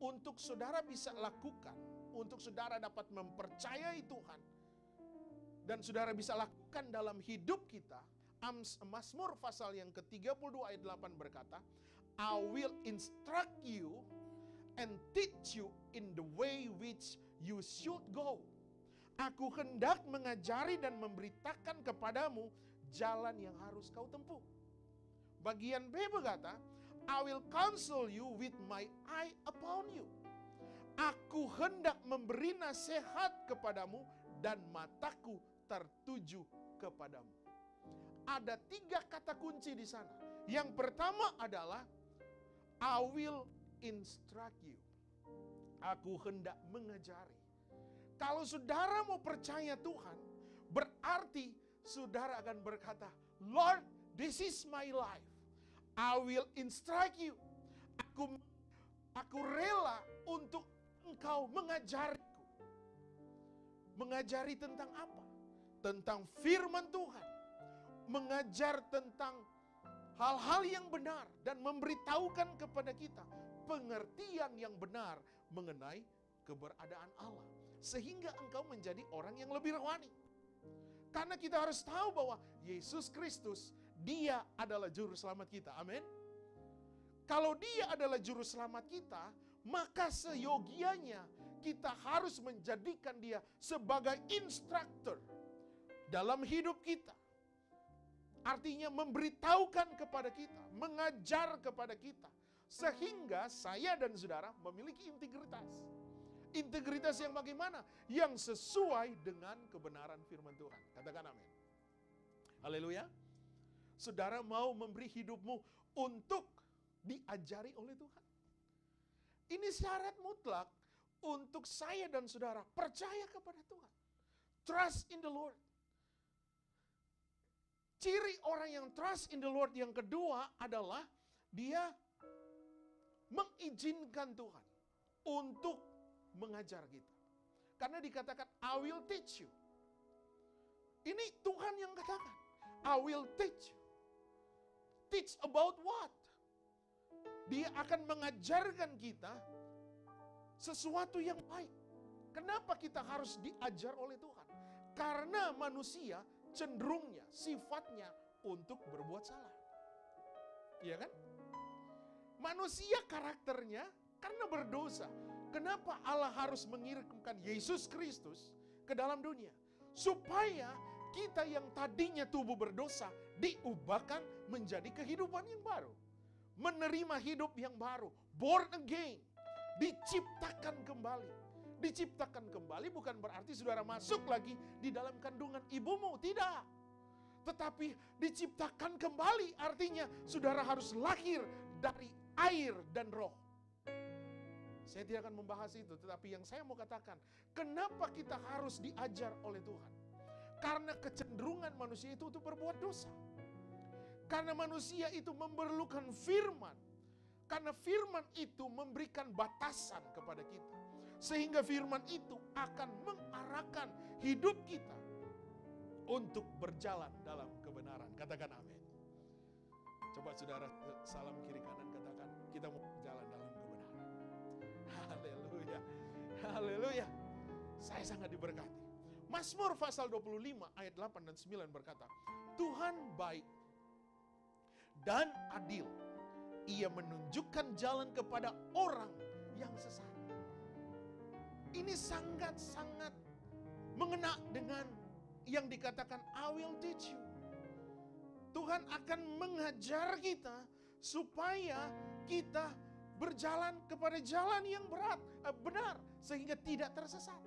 untuk saudara bisa lakukan, untuk saudara dapat mempercayai Tuhan, dan saudara bisa lakukan dalam hidup kita, Mazmur pasal yang ke-32 ayat 8 berkata, I will instruct you and teach you in the way which you should go. Aku hendak mengajari dan memberitakan kepadamu jalan yang harus kau tempuh. Bagian B berkata, I will counsel you with my eye upon you. Aku hendak memberi nasihat kepadamu dan mataku tertuju kepadamu. Ada 3 kata kunci di sana. Yang pertama adalah I will instruct you. Aku hendak mengajari. Kalau saudara mau percaya Tuhan, berarti saudara akan berkata, Lord, this is my life. I will instruct you. Aku rela untuk Engkau mengajariku. Mengajari tentang apa? Tentang firman Tuhan. Mengajar tentang hal-hal yang benar dan memberitahukan kepada kita pengertian yang benar mengenai keberadaan Allah. Sehingga engkau menjadi orang yang lebih rohani. Karena kita harus tahu bahwa Yesus Kristus, Dia adalah juru selamat kita. Amin. Kalau Dia adalah juru selamat kita, maka seyogianya kita harus menjadikan Dia sebagai instruktur dalam hidup kita. Artinya memberitahukan kepada kita, mengajar kepada kita. Sehingga saya dan saudara memiliki integritas. Integritas yang bagaimana? Yang sesuai dengan kebenaran firman Tuhan. Katakan amin. Haleluya. Saudara mau memberi hidupmu untuk diajari oleh Tuhan. Ini syarat mutlak untuk saya dan saudara percaya kepada Tuhan. Trust in the Lord. Ciri orang yang trust in the Lord yang kedua adalah dia mengizinkan Tuhan untuk mengajar kita. Karena dikatakan, I will teach you. Ini Tuhan yang katakan, I will teach you. Teach about what? Dia akan mengajarkan kita sesuatu yang baik. Kenapa kita harus diajar oleh Tuhan? Karena manusia cenderungnya, sifatnya untuk berbuat salah. Iya kan? Manusia karakternya karena berdosa. Kenapa Allah harus mengirimkan Yesus Kristus ke dalam dunia? Supaya kita yang tadinya tubuh berdosa diubahkan menjadi kehidupan yang baru. Menerima hidup yang baru. Born again. Diciptakan kembali. Diciptakan kembali bukan berarti saudara masuk lagi di dalam kandungan ibumu. Tidak. Tetapi diciptakan kembali artinya saudara harus lahir dari air dan roh. Saya tidak akan membahas itu, tetapi yang saya mau katakan, kenapa kita harus diajar oleh Tuhan? Karena kecenderungan manusia itu untuk berbuat dosa. Karena manusia itu memerlukan firman. Karena firman itu memberikan batasan kepada kita. Sehingga firman itu akan mengarahkan hidup kita untuk berjalan dalam kebenaran. Katakan amin. Coba saudara salam kiri kanan katakan, kita mau berjalan dalam kebenaran. Haleluya. Haleluya. Saya sangat diberkati. Mazmur pasal 25 ayat 8 dan 9 berkata, Tuhan baik dan adil. Ia menunjukkan jalan kepada orang yang sesat. Ini sangat-sangat mengena dengan yang dikatakan I will teach you. Tuhan akan mengajar kita supaya kita berjalan kepada jalan yang benar sehingga tidak tersesat.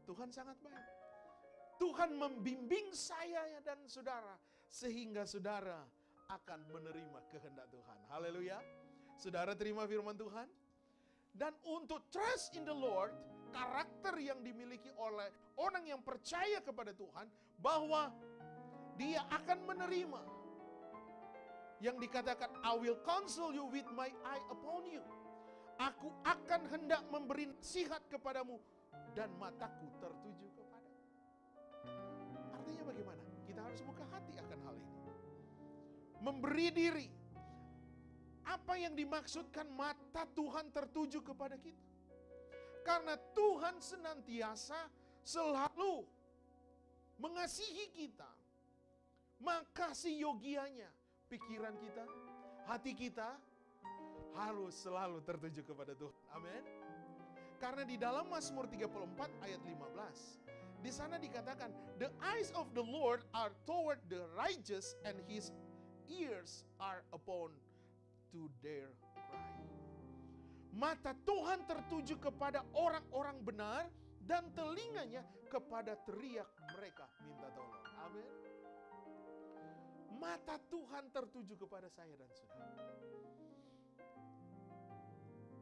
Tuhan sangat baik. Tuhan membimbing saya dan saudara sehingga saudara akan menerima kehendak Tuhan. Haleluya. Saudara terima firman Tuhan. Dan untuk trust in the Lord, karakter yang dimiliki oleh orang yang percaya kepada Tuhan, bahwa dia akan menerima yang dikatakan, I will counsel you with my eye upon you. Aku akan hendak memberi nasihat kepadamu dan mataku tertuju kepadamu. Artinya bagaimana? Kita harus buka hati akan hal ini. Memberi diri. Apa yang dimaksudkan mata Tuhan tertuju kepada kita? Karena Tuhan senantiasa selalu mengasihi kita. Maka seyogianya pikiran kita, hati kita harus selalu tertuju kepada Tuhan. Amin. Karena di dalam Mazmur 34 ayat 15, di sana dikatakan, the eyes of the Lord are toward the righteous and His ears are upon to their cry. Mata Tuhan tertuju kepada orang-orang benar dan telinganya kepada teriak mereka minta tolong. Amin. Mata Tuhan tertuju kepada saya dan saudara.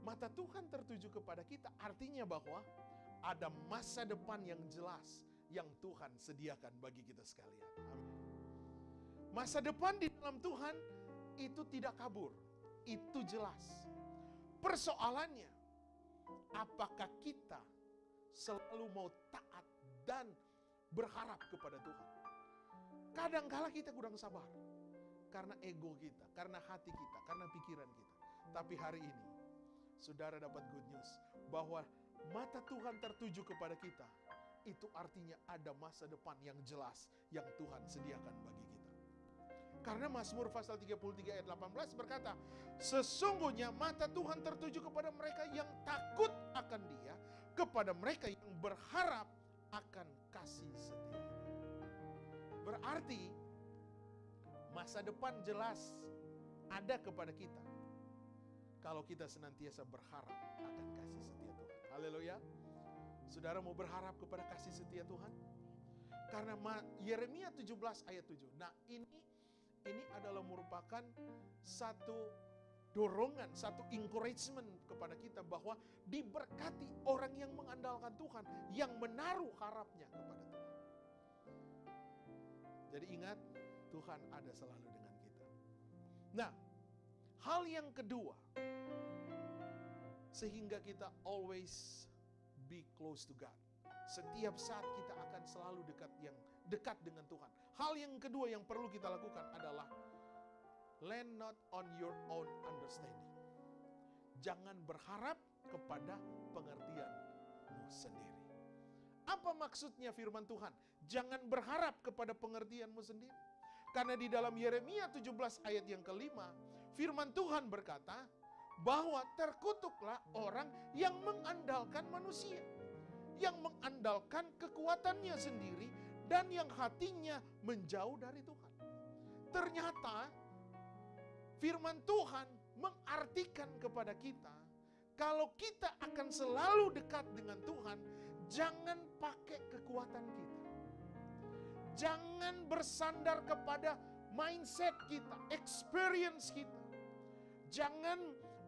Mata Tuhan tertuju kepada kita artinya bahwa ada masa depan yang jelas yang Tuhan sediakan bagi kita sekalian. Amin. Masa depan di dalam Tuhan itu tidak kabur, itu jelas. Persoalannya, apakah kita selalu mau taat dan berharap kepada Tuhan? Kadangkala kita kurang sabar karena ego kita, karena hati kita, karena pikiran kita. Tapi hari ini, saudara dapat good news bahwa mata Tuhan tertuju kepada kita. Itu artinya ada masa depan yang jelas yang Tuhan sediakan bagi kita. Karena Mazmur pasal 33 ayat 18 berkata, sesungguhnya mata Tuhan tertuju kepada mereka yang takut akan Dia, kepada mereka yang berharap akan kasih setia. Berarti masa depan jelas ada kepada kita kalau kita senantiasa berharap akan kasih setia Tuhan. Haleluya. Saudara mau berharap kepada kasih setia Tuhan? Karena Yeremia 17 ayat 7. Nah, ini adalah merupakan satu dorongan, satu encouragement kepada kita bahwa diberkati orang yang mengandalkan Tuhan, yang menaruh harapnya kepada Tuhan. Jadi ingat, Tuhan ada selalu dengan kita. Nah, hal yang kedua, sehingga kita always be close to God. Setiap saat kita akan selalu dekat dengan Tuhan. Hal yang kedua yang perlu kita lakukan adalah lean not on your own understanding. Jangan berharap kepada pengertianmu sendiri. Apa maksudnya firman Tuhan? Jangan berharap kepada pengertianmu sendiri. Karena di dalam Yeremia 17 ayat yang kelima, firman Tuhan berkata bahwa terkutuklah orang yang mengandalkan manusia, yang mengandalkan kekuatannya sendiri, dan yang hatinya menjauh dari Tuhan. Ternyata firman Tuhan mengartikan kepada kita, kalau kita akan selalu dekat dengan Tuhan, jangan pakai kekuatan kita. Jangan bersandar kepada mindset kita, experience kita. Jangan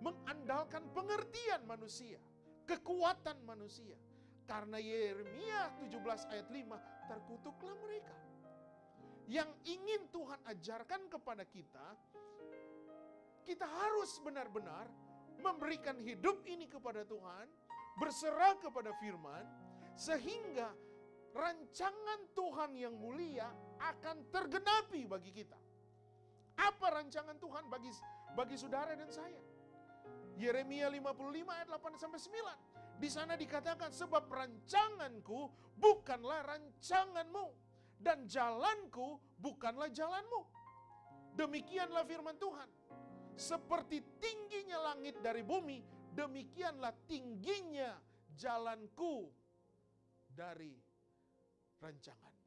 mengandalkan pengertian manusia, kekuatan manusia. Karena Yeremia 17 ayat 5, terkutuklah mereka. Yang ingin Tuhan ajarkan kepada kita, kita harus benar-benar memberikan hidup ini kepada Tuhan, berserah kepada firman, sehingga rancangan Tuhan yang mulia akan tergenapi bagi kita. Apa rancangan Tuhan bagi saudara dan saya? Yeremia 55 ayat 8-9. Di sana dikatakan, sebab rancanganku bukanlah rancanganmu, dan jalanku bukanlah jalanmu. Demikianlah firman Tuhan. Seperti tingginya langit dari bumi, demikianlah tingginya jalanku dari rancanganmu.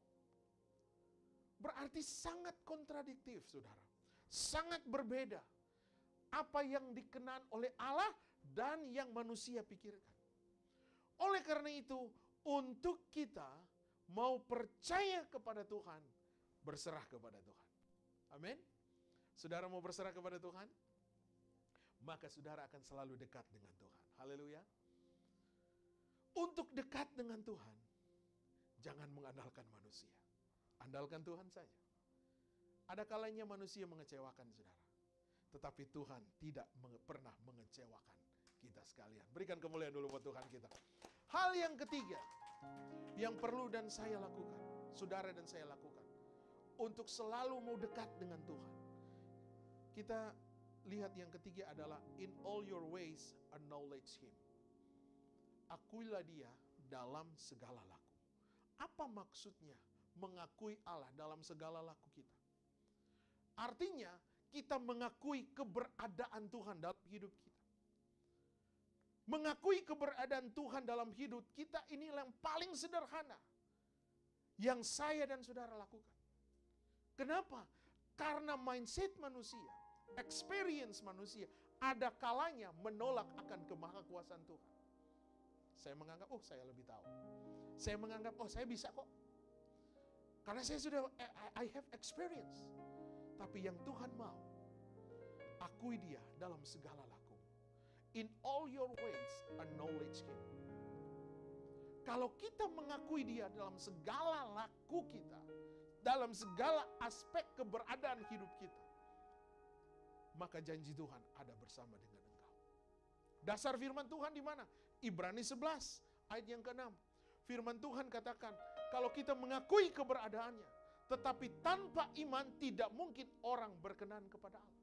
Berarti sangat kontradiktif, saudara. Sangat berbeda. Apa yang dikenan oleh Allah dan yang manusia pikirkan. Oleh karena itu, untuk kita mau percaya kepada Tuhan, berserah kepada Tuhan. Amin. Saudara mau berserah kepada Tuhan? Maka saudara akan selalu dekat dengan Tuhan. Haleluya. Untuk dekat dengan Tuhan, jangan mengandalkan manusia. Andalkan Tuhan saja. Ada kalanya manusia mengecewakan saudara. Tetapi Tuhan tidak pernah mengecewakan kita sekalian. Berikan kemuliaan dulu buat Tuhan kita. Hal yang ketiga yang perlu dan saya lakukan, saudara dan saya lakukan, untuk selalu mau dekat dengan Tuhan. Kita lihat yang ketiga adalah in all your ways acknowledge Him. Akuilah Dia dalam segala laku. Apa maksudnya mengakui Allah dalam segala laku kita? Artinya kita mengakui keberadaan Tuhan dalam hidup kita. Mengakui keberadaan Tuhan dalam hidup kita, inilah yang paling sederhana yang saya dan saudara lakukan. Kenapa? Karena mindset manusia, experience manusia ada kalanya menolak akan kemahakuasaan Tuhan. Saya menganggap, oh saya lebih tahu. Saya menganggap, oh saya bisa kok. Karena saya sudah, I have experience. Tapi yang Tuhan mau, akui Dia dalam segala laku. In all your ways, acknowledge Him. Kalau kita mengakui Dia dalam segala laku kita, dalam segala aspek keberadaan hidup kita, maka janji Tuhan ada bersama dengan engkau. Dasar firman Tuhan di mana? Ibrani 11 ayat yang ke-6. Firman Tuhan katakan, kalau kita mengakui keberadaannya, tetapi tanpa iman tidak mungkin orang berkenan kepada Allah.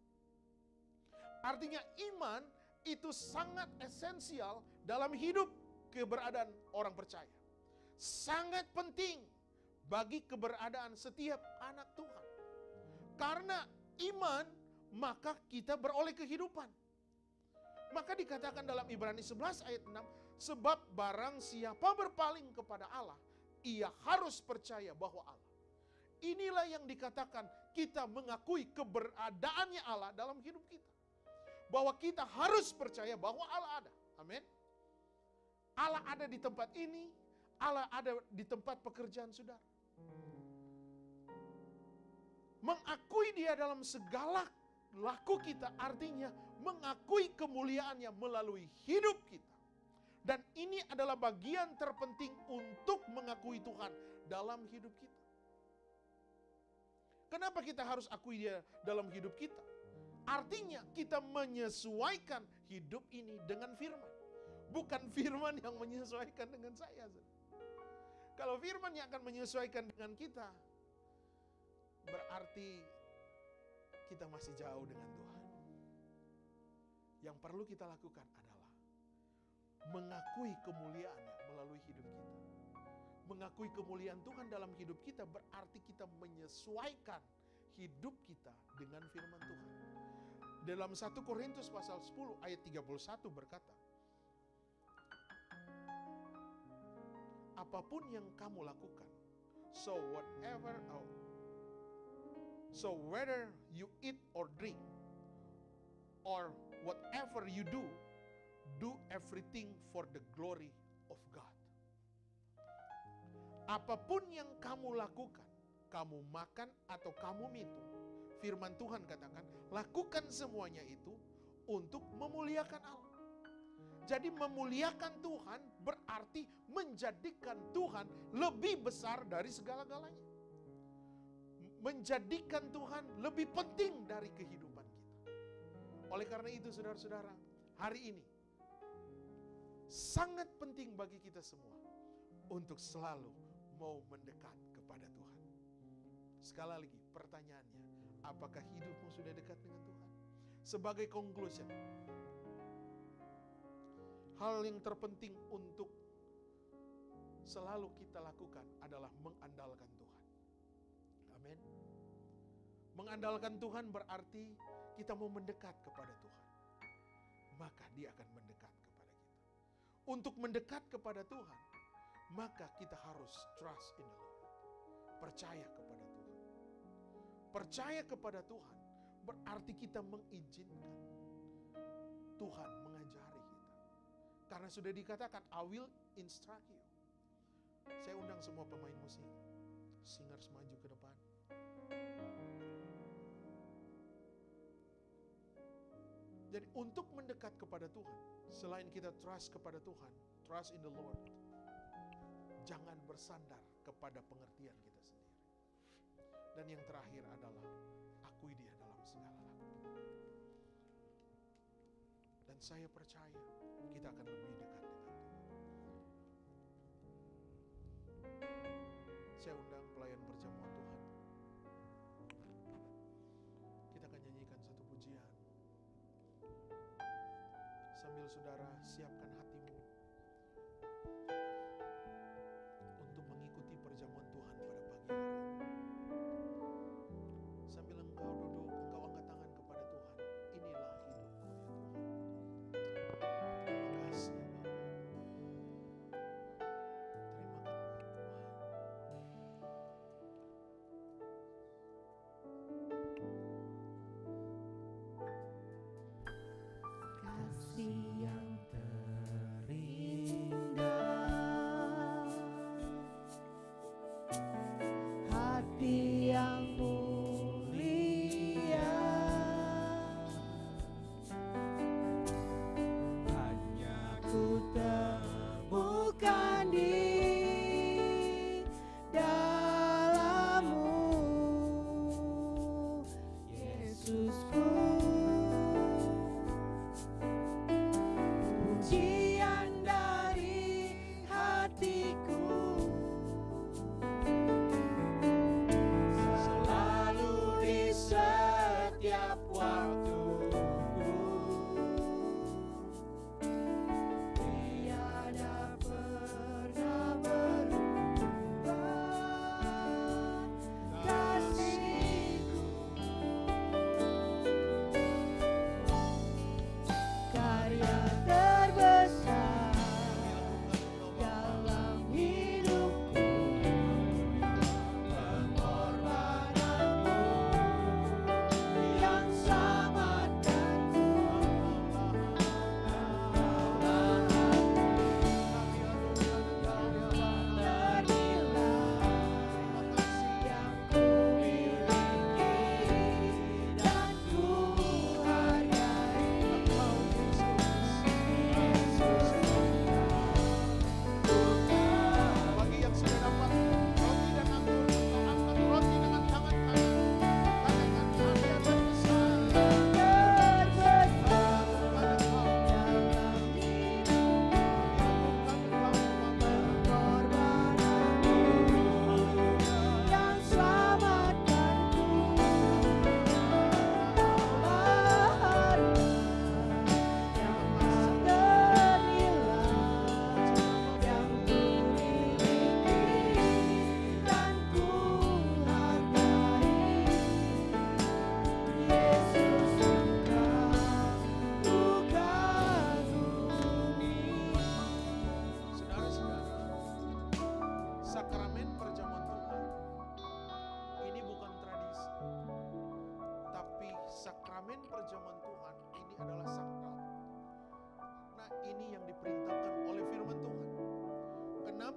Artinya iman itu sangat esensial dalam hidup keberadaan orang percaya. Sangat penting bagi keberadaan setiap anak Tuhan. Karena iman, maka kita beroleh kehidupan. Maka dikatakan dalam Ibrani 11 ayat 6, sebab barang siapa berpaling kepada Allah, ia harus percaya bahwa Allah. Inilah yang dikatakan kita mengakui keberadaannya Allah dalam hidup kita. Bahwa kita harus percaya bahwa Allah ada. Amin. Allah ada di tempat ini, Allah ada di tempat pekerjaan saudara. Mengakui Dia dalam segala laku kita artinya mengakui kemuliaannya melalui hidup kita. Dan ini adalah bagian terpenting untuk mengakui Tuhan dalam hidup kita. Kenapa kita harus akui Dia dalam hidup kita? Artinya kita menyesuaikan hidup ini dengan firman. Bukan firman yang menyesuaikan dengan saya. Kalau firman yang akan menyesuaikan dengan kita, berarti kita masih jauh dengan Tuhan. Yang perlu kita lakukan adalah mengakui kemuliaannya melalui hidup kita. Mengakui kemuliaan Tuhan dalam hidup kita berarti kita menyesuaikan hidup kita dengan firman Tuhan. Dalam 1 Korintus pasal 10 ayat 31 berkata, apapun yang kamu lakukan, so whether you eat or drink, or whatever you do, do everything for the glory of God. Apapun yang kamu lakukan, kamu makan atau kamu minum, firman Tuhan katakan, lakukan semuanya itu untuk memuliakan Allah. Jadi memuliakan Tuhan berarti menjadikan Tuhan lebih besar dari segala-galanya. Menjadikan Tuhan lebih penting dari kehidupan kita. Oleh karena itu saudara-saudara, hari ini sangat penting bagi kita semua untuk selalu mau mendekat kepada Tuhan. Sekali lagi pertanyaannya, apakah hidupmu sudah dekat dengan Tuhan? Sebagai conclusion, hal yang terpenting untuk selalu kita lakukan adalah mengandalkan Tuhan. Amin. Mengandalkan Tuhan berarti kita mau mendekat kepada Tuhan. Maka Dia akan mendekat kepada kita. Untuk mendekat kepada Tuhan, maka kita harus trust in the Lord. Percaya kepada Tuhan. Percaya kepada Tuhan berarti kita mengizinkan Tuhan mengajari kita. Karena sudah dikatakan, I will instruct you. Saya undang semua pemain musik, singers maju ke depan. Jadi untuk mendekat kepada Tuhan, selain kita trust kepada Tuhan, trust in the Lord, jangan bersandar kepada pengertian kita sendiri. Dan yang terakhir adalah akui Dia dalam segala laku. Dan saya percaya kita akan lebih dekat dengan Tuhan. Saya undang pelayan perjamuan Tuhan. Kita akan nyanyikan satu pujian. Sambil saudara siapkan hatimu untuk mengikuti perjamuan Tuhan pada pagi hari. Sambil engkau duduk, engkau angkat tangan kepada Tuhan. Inilah hidupku ya Tuhan. Terima kasih ya Bapa. Terima kasih Tuhan.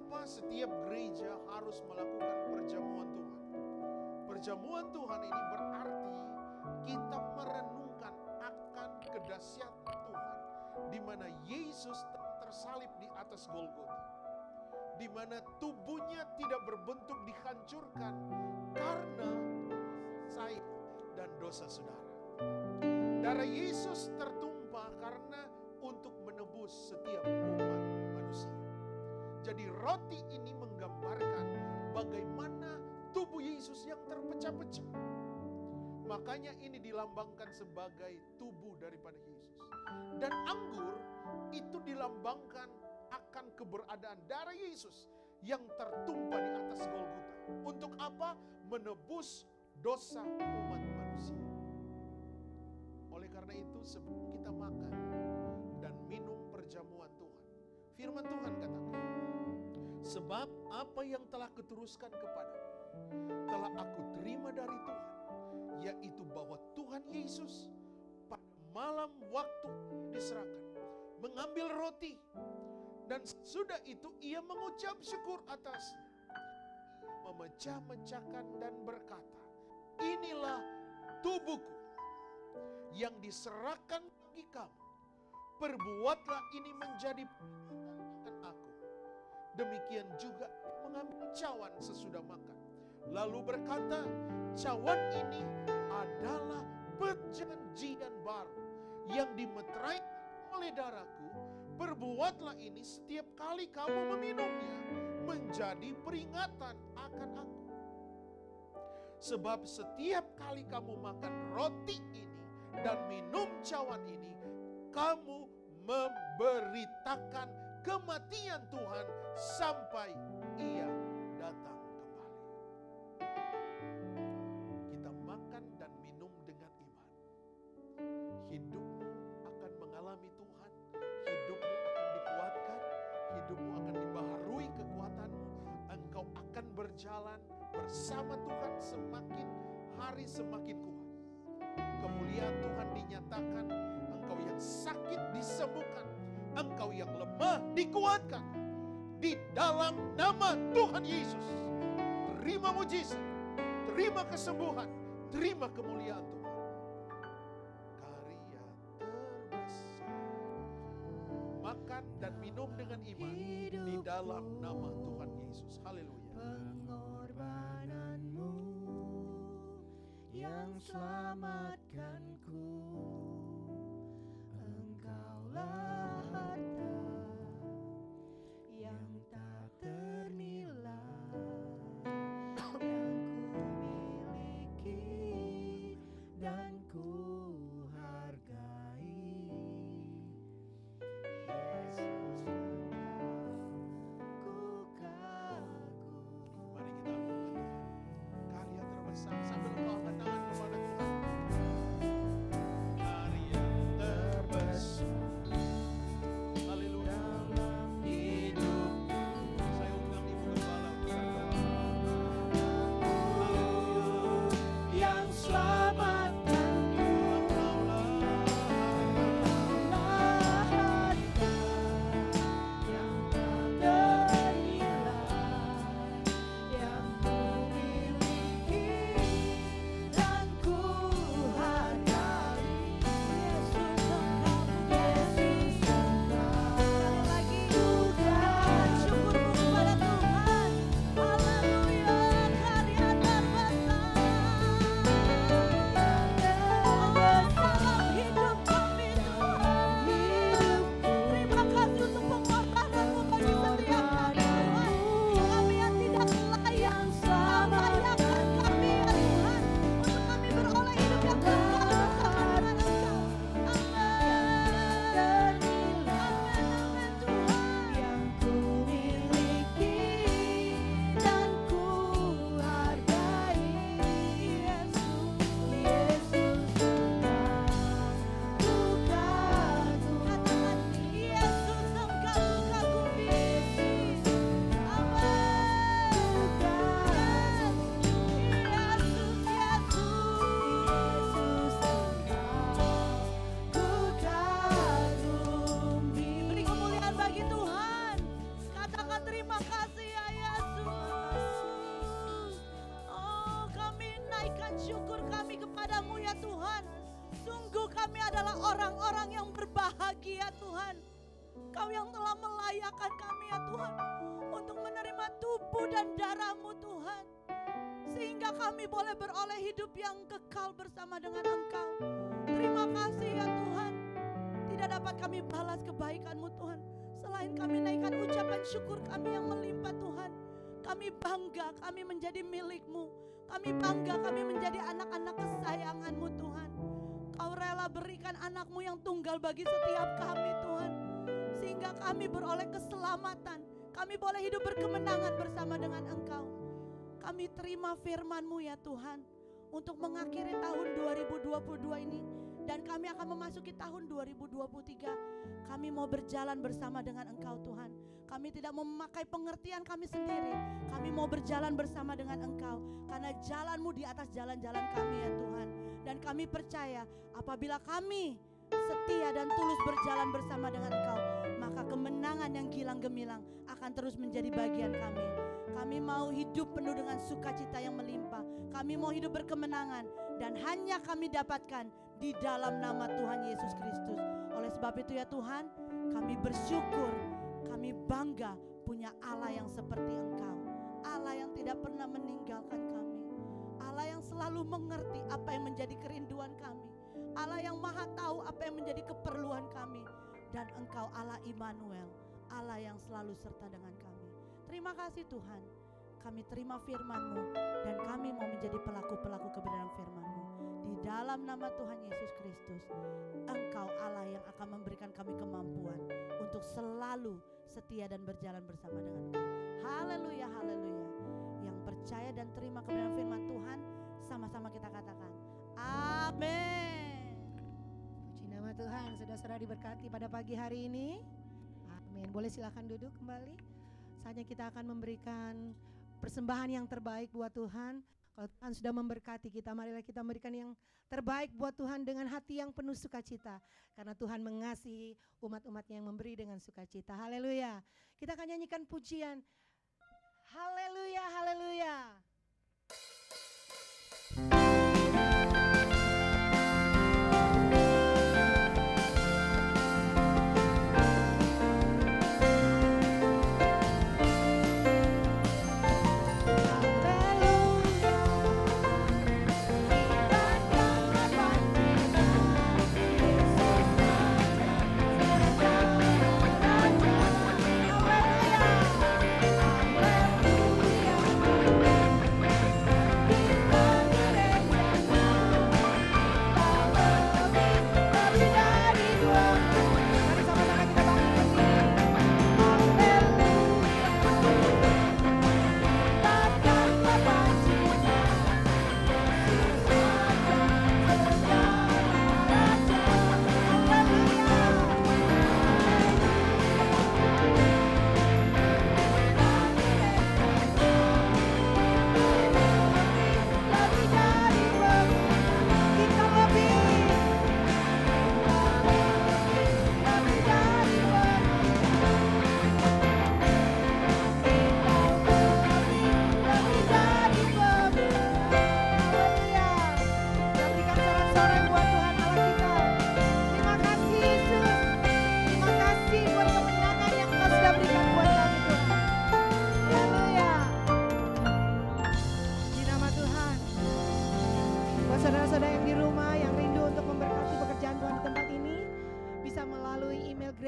Kenapa setiap gereja harus melakukan perjamuan Tuhan? Perjamuan Tuhan ini berarti kita merenungkan akan kedahsyatan Tuhan, di mana Yesus tersalib di atas Golgota, di mana tubuhnya tidak berbentuk dihancurkan karena saya dan dosa saudara. Darah Yesus tertumpah karena untuk menebus setiap umat manusia. Jadi roti ini menggambarkan bagaimana tubuh Yesus yang terpecah-pecah. Makanya ini dilambangkan sebagai tubuh daripada Yesus. Dan anggur itu dilambangkan akan keberadaan darah Yesus yang tertumpah di atas Golgota. Untuk apa? Menebus dosa umat manusia. Oleh karena itu sebelum kita makan dan minum perjamuan Tuhan, firman Tuhan katakan, sebab apa yang telah kuteruskan kepadamu telah aku terima dari Tuhan, yaitu bahwa Tuhan Yesus pada malam waktu diserahkan mengambil roti, dan sudah itu ia mengucap syukur atasnya, memecah-mecahkan dan berkata, inilah tubuhku yang diserahkan bagi kamu, perbuatlah ini menjadi peringatan aku. Demikian juga mengambil cawan sesudah makan, lalu berkata, cawan ini adalah perjanjian baru yang dimeterai oleh darahku. Perbuatlah ini setiap kali kamu meminumnya menjadi peringatan akan aku. Sebab setiap kali kamu makan roti ini dan minum cawan ini, kamu memberitakan kematian Tuhan sampai ia datang kembali. Kita makan dan minum dengan iman. Hidupmu akan mengalami Tuhan, hidupmu akan dikuatkan, hidupmu akan dibaharui kekuatanmu. Engkau akan berjalan bersama Tuhan semakin hari semakin kuat. Kemuliaan Tuhan dinyatakan, engkau yang sakit disembuhkan, engkau yang lemah dikuatkan. Di dalam nama Tuhan Yesus, terima mujizat, terima kesembuhan, terima kemuliaan Tuhan. Karya terbesar, makan dan minum dengan iman di dalam nama Tuhan Yesus. Haleluya. Pengorbananmu yang selamatkanku, engkaulah harta yang tak ternilai, yang ku miliki dan ku hargai. Yesus, ku kagum. Mari kita lakukan karya terbesar sambil engkau angkat tangan kepada Tuhan. Karya terbesar Kau yang telah melayakkan kami ya Tuhan, untuk menerima tubuh dan darah-Mu Tuhan, sehingga kami boleh beroleh hidup yang kekal bersama dengan Engkau. Terima kasih ya Tuhan. Tidak dapat kami balas kebaikan-Mu Tuhan, selain kami naikkan ucapan syukur kami yang melimpah Tuhan. Kami bangga kami menjadi milik-Mu. Kami bangga kami menjadi anak-anak kesayangan-Mu Tuhan. Kau rela berikan anak-Mu yang tunggal bagi setiap kami Tuhan, sehingga kami beroleh keselamatan. Kami boleh hidup berkemenangan bersama dengan Engkau. Kami terima firman-Mu ya Tuhan, untuk mengakhiri tahun 2022 ini. Dan kami akan memasuki tahun 2023. Kami mau berjalan bersama dengan Engkau Tuhan. Kami tidak mau memakai pengertian kami sendiri. Kami mau berjalan bersama dengan Engkau, karena jalan-Mu di atas jalan-jalan kami ya Tuhan. Dan kami percaya apabila kami setia dan tulus berjalan bersama dengan Engkau, maka kemenangan yang gilang gemilang akan terus menjadi bagian kami. Kami mau hidup penuh dengan sukacita yang melimpah. Kami mau hidup berkemenangan, dan hanya kami dapatkan di dalam nama Tuhan Yesus Kristus. Oleh sebab itu ya Tuhan, kami bersyukur, kami bangga punya Allah yang seperti Engkau. Allah yang tidak pernah meninggalkan kami. Allah yang selalu mengerti apa yang menjadi kerinduan kami. Allah yang maha tahu apa yang menjadi keperluan kami. Dan Engkau Allah Immanuel, Allah yang selalu serta dengan kami. Terima kasih Tuhan, kami terima firman-Mu, dan kami mau menjadi pelaku-pelaku kebenaran firman-Mu. Di dalam nama Tuhan Yesus Kristus, Engkau Allah yang akan memberikan kami kemampuan untuk selalu setia dan berjalan bersama dengan Engkau. Haleluya, haleluya. Yang percaya dan terima kebenaran firman Tuhan, sama-sama kita katakan amin. Puji nama Tuhan. Saudara-saudara diberkati pada pagi hari ini. Amin. Boleh silakan duduk kembali. Saatnya kita akan memberikan persembahan yang terbaik buat Tuhan. Kalau Tuhan sudah memberkati kita, marilah kita memberikan yang terbaik buat Tuhan dengan hati yang penuh sukacita. Karena Tuhan mengasihi umat-umatnya yang memberi dengan sukacita. Haleluya. Kita akan nyanyikan pujian. Haleluya, haleluya.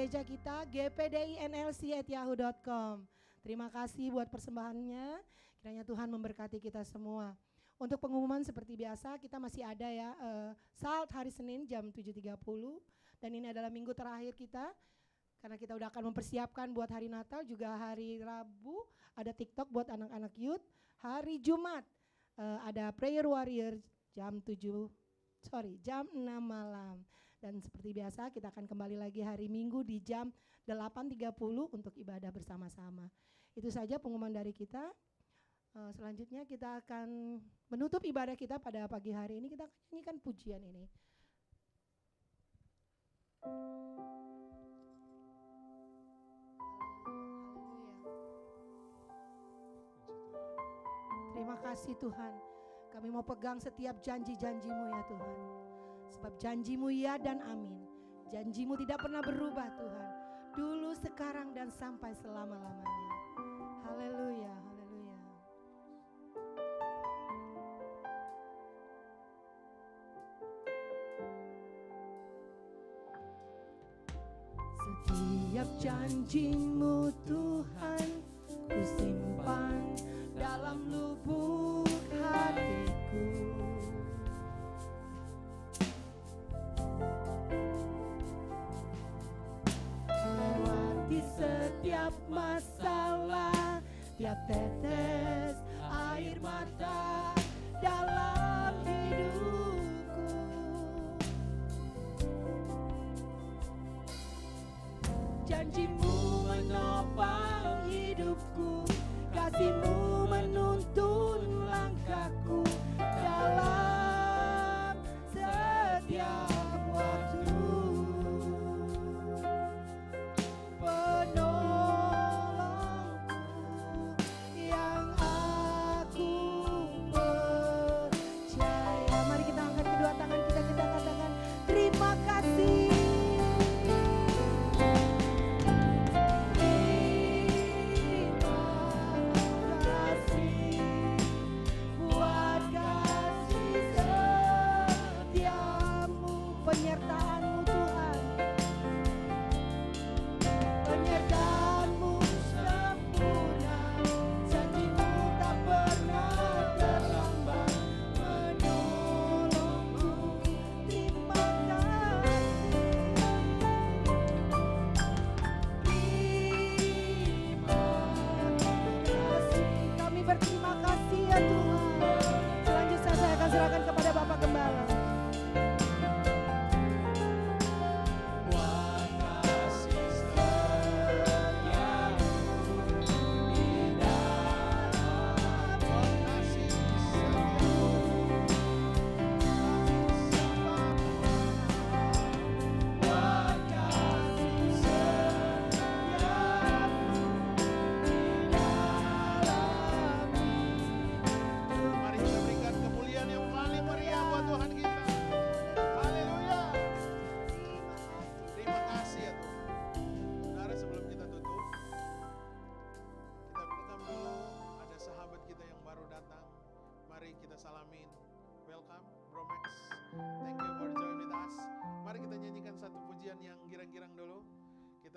gereja kita gpdinlc@yahoo.com. Terima kasih buat persembahannya. Kiranya Tuhan memberkati kita semua. Untuk pengumuman seperti biasa kita masih ada ya Salt hari Senin jam 7.30 dan ini adalah minggu terakhir kita karena kita udah akan mempersiapkan buat hari Natal, juga hari Rabu ada TikTok buat anak-anak youth. Hari Jumat ada Prayer Warrior jam 6 malam. Dan seperti biasa kita akan kembali lagi hari Minggu di jam 8.30 untuk ibadah bersama-sama. Itu saja pengumuman dari kita. Selanjutnya kita akan menutup ibadah kita pada pagi hari ini. Kita akan nyanyikan pujian ini. Terima kasih Tuhan. Kami mau pegang setiap janji-janji-Mu ya Tuhan. Sebab janji-Mu ya dan amin. Janji-Mu tidak pernah berubah Tuhan. dulu, sekarang, dan sampai selama-lamanya. Haleluya, haleluya. Setiap janji-Mu Tuhan, ku simpan dalam lubuk hatiku. Lewati setiap masalah, tiap tetes air mata dalam hidupku. Janji-Mu menopang hidupku, kasih-Mu menuntun langkahku dalam setiap waktu. Penolongku yang aku percaya. Mari kita angkat kedua tangan kita katakan terima kasih. Penyertaan-Mu Tuhan, penyertaan-Mu sempurna, janji-Mu tak pernah terlambat menolongku. Terima kasih, kami berterima kasih ya Tuhan. Selanjutnya saya akan serahkan kepada Bapak Gembala.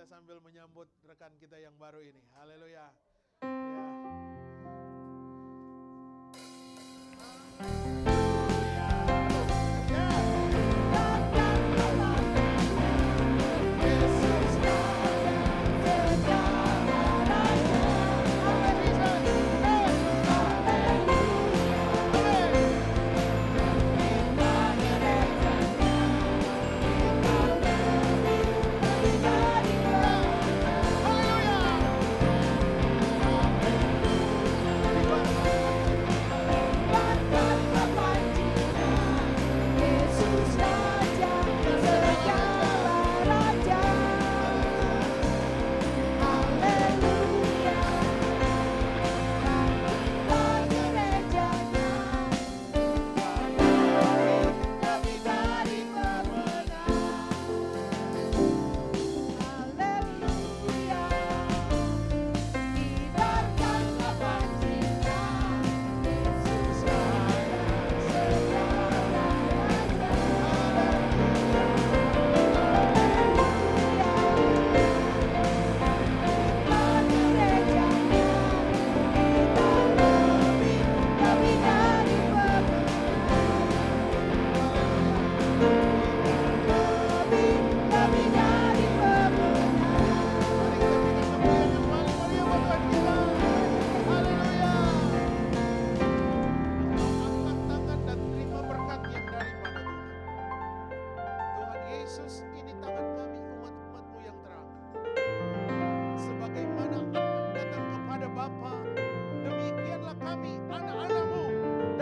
Sambil menyambut rekan kita yang baru ini. Haleluya.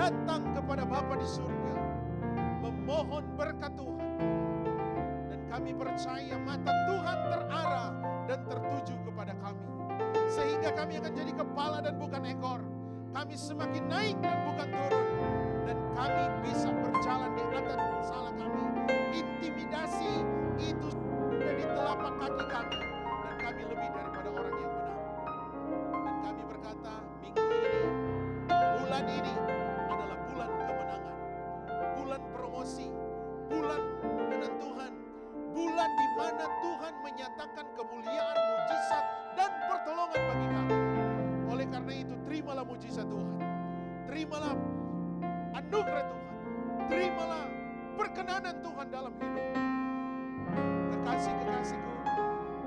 datang kepada Bapa di surga, memohon berkat Tuhan. Dan kami percaya mata Tuhan terarah dan tertuju kepada kami. Sehingga kami akan jadi kepala dan bukan ekor. Kami semakin naik dan bukan turun. Dan kami bisa berjalan di atas salah kami. Intimidasi itu sudah di telapak kaki kami. Dan terimalah mujizat Tuhan. Terimalah anugerah Tuhan. Terimalah perkenanan Tuhan dalam hidup. Kekasih-kekasihku,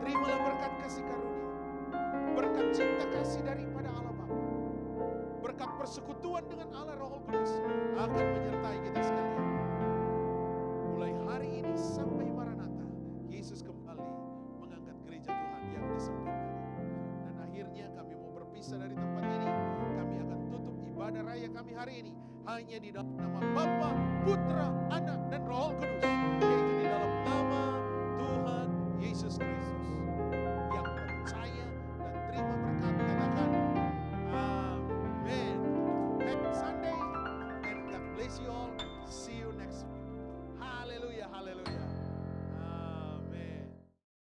terimalah berkat kasih karunia, berkat cinta kasih daripada Allah Bapa, berkat persekutuan dengan Allah Roh Kudus akan menyertai kita sekalian. Mulai hari ini sampai Maranatha, Yesus kembali mengangkat gereja Tuhan yang disempurnakan. Dan akhirnya kami mau berpisah dari tempat ini. Kami akan tutup ibadah raya kami hari ini hanya di dalam nama Bapa, Putra, Anak, dan Roh Kudus, yaitu di dalam nama Tuhan Yesus Kristus. Yang percaya dan terima berkat katakan amin. Happy Sunday and God bless you all. See you next week. Haleluya, haleluya.